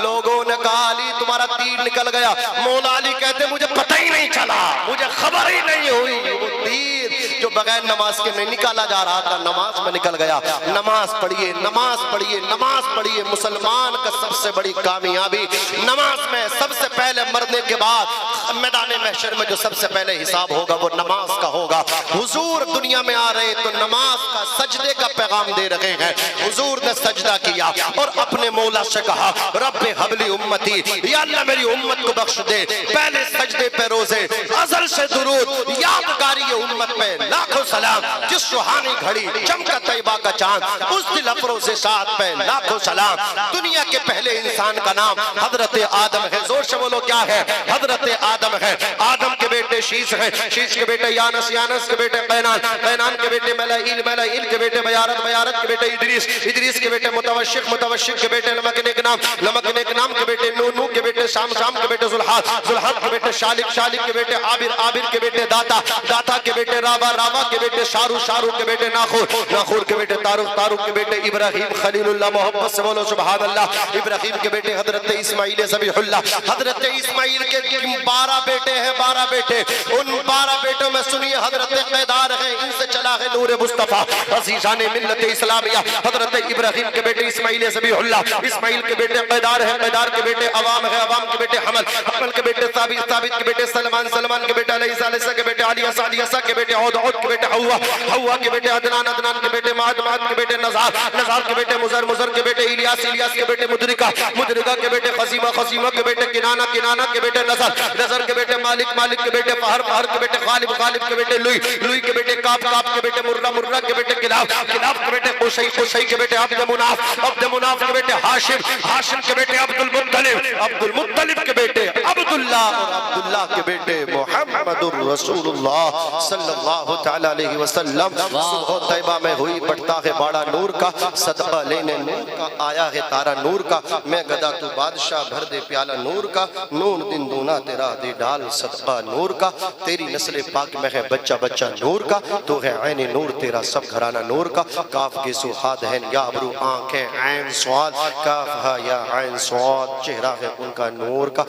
لوگوں نے کہا علی تمہارا تیر نکل گیا. مولا علی کہتے مجھے پتہ ہی نہیں چلا, مجھے خبر ہی نہیں ہوئی, وہ تیر جو بغیر نماز کے نہیں نکالا جا رہا تھا نماز میں نکل گیا. نماز پڑھیے, نماز پڑھیے, نماز پڑھیے. مسلمان کا سب سے بڑی کامیابی نماز میں. سب سے پہلے مرنے کے بعد میدان محشر میں جو سب سے پہلے حساب ہوگا وہ نماز کا ہوگا. حضور دنیا میں آ رہے تو نماز کا سجدے کا پیغام دے رہے ہیں. حضور نے سجدہ کیا اور اپنے مولا سے کہا رب حبلی امتی, یا اللہ میری امت کو بخش دے. پہلے سجدے پہ روزے, ازل سے درود, یادگاری امت پہ لاکھوں سلام. جس سہانی گھڑی چمکا طیبہ کا چاند, اس دل افروز ساتھ پہ لاکھوں سلام. دنیا کے پہلے انسان کا نام حضرت آدم ہے. زور سے بولو کیا ہے؟ حضرت آدم ہے. آدم کے بیٹے شیش ہیں, شیش کے بیٹے یانس, یانس کے بیٹے قینان, قینان کے بیٹے ملائیل, ملائیل کے بیٹے بیارت, بیارت کے بیٹے ادریس, ادریس کے بیٹے متوشق, متوشق کے بیٹے لمکنیک نام, لمکنیک نام کے بیٹے نو, نو کے بیٹے شام, شام کے بیٹے زلحات, زلحات کے بیٹے شالک, شالک کے بیٹے عابر, عابر کے بیٹے داتا, داتا کے بیٹے رابا, رابا کے بیٹے شارو, شارو کے بیٹے ناخور, ناخور کے بیٹے تاروق, تاروق کے بیٹے ابراہیم خلیل اللہ. محبت سے بولو سبحان اللہ. ابراہیم کے بیٹے حضرت اسماعیل ذبیح اللہ. حضرت اسماعیل کے 12 بیٹے ہیں, 12 بیٹے. ان 12 بیٹوں میں سنیے حضرت قیدار ہیں, ان سے چلا ہے نور مصطفیٰ. عزیزان ملت اسلامیہ, حضرت ابراہیم کے بیٹے اسماعیل ذبیح اللہ, اسماعیل کے بیٹے قیدار ہیں, قیدار کے بیٹے عوام ہے, عوام کے بیٹے حمل, حمل کے بیٹے ثابت, ثابت کے بیٹے سلمان, سلمان کے بیٹے علیسہ, علیسہ کے بیٹے علیسہ, علیسہ کے بیٹے عود, عود کے بیٹے حوا, حوا کے بیٹے عدنان, عدنان کے بیٹے معد, معد کے بیٹے نزار, نزار کے بیٹے مزر, مزر کے بیٹے الیاس, الیاس کے بیٹے مدرکہ, مدرکہ کے بیٹے خزیمہ, خزیمہ کے بیٹے کنانہ, کنانہ کے بیٹے نظر, نظر کے بیٹے مالک, مالک کے بیٹے فہر, فہر کے بیٹے غالب, غالب کے بیٹے لوئی, لوئی کے بیٹے کاپ, کاپ کے بیٹے مرہ, مرہ کے بیٹے کلاب, کلاب کے بیٹے قصی, قصی کے بیٹے عبد مناف, عبد مناف کے بیٹے ہاشم, ہاشم کے بیٹے عبد المطلب, عبد المطلب کے بیٹے عبداللہ, اور عبداللہ کے بیٹے محمد الرسول اللہ صلی اللہ تعالی علیہ وسلم. صبح طیبہ میں ہوئی پڑھتا ہے باڑا نور کا, صدقہ لینے نور کا آیا ہے تارا نور کا. میں گدا تو بادشاہ بھر دے پیالہ نور کا, نون دن دونا تیرا دے ڈال صدقہ نور کا. تیری نسل پاک میں ہے بچہ بچہ نور کا, تو ہے عین نور تیرا سب گھرانہ نور کا. کاف کے سوحاد ہے یا ابرو آنکھیں عین سواد, کاف ہا یا عین سواد, چہرہ ہے ان کا نور کا.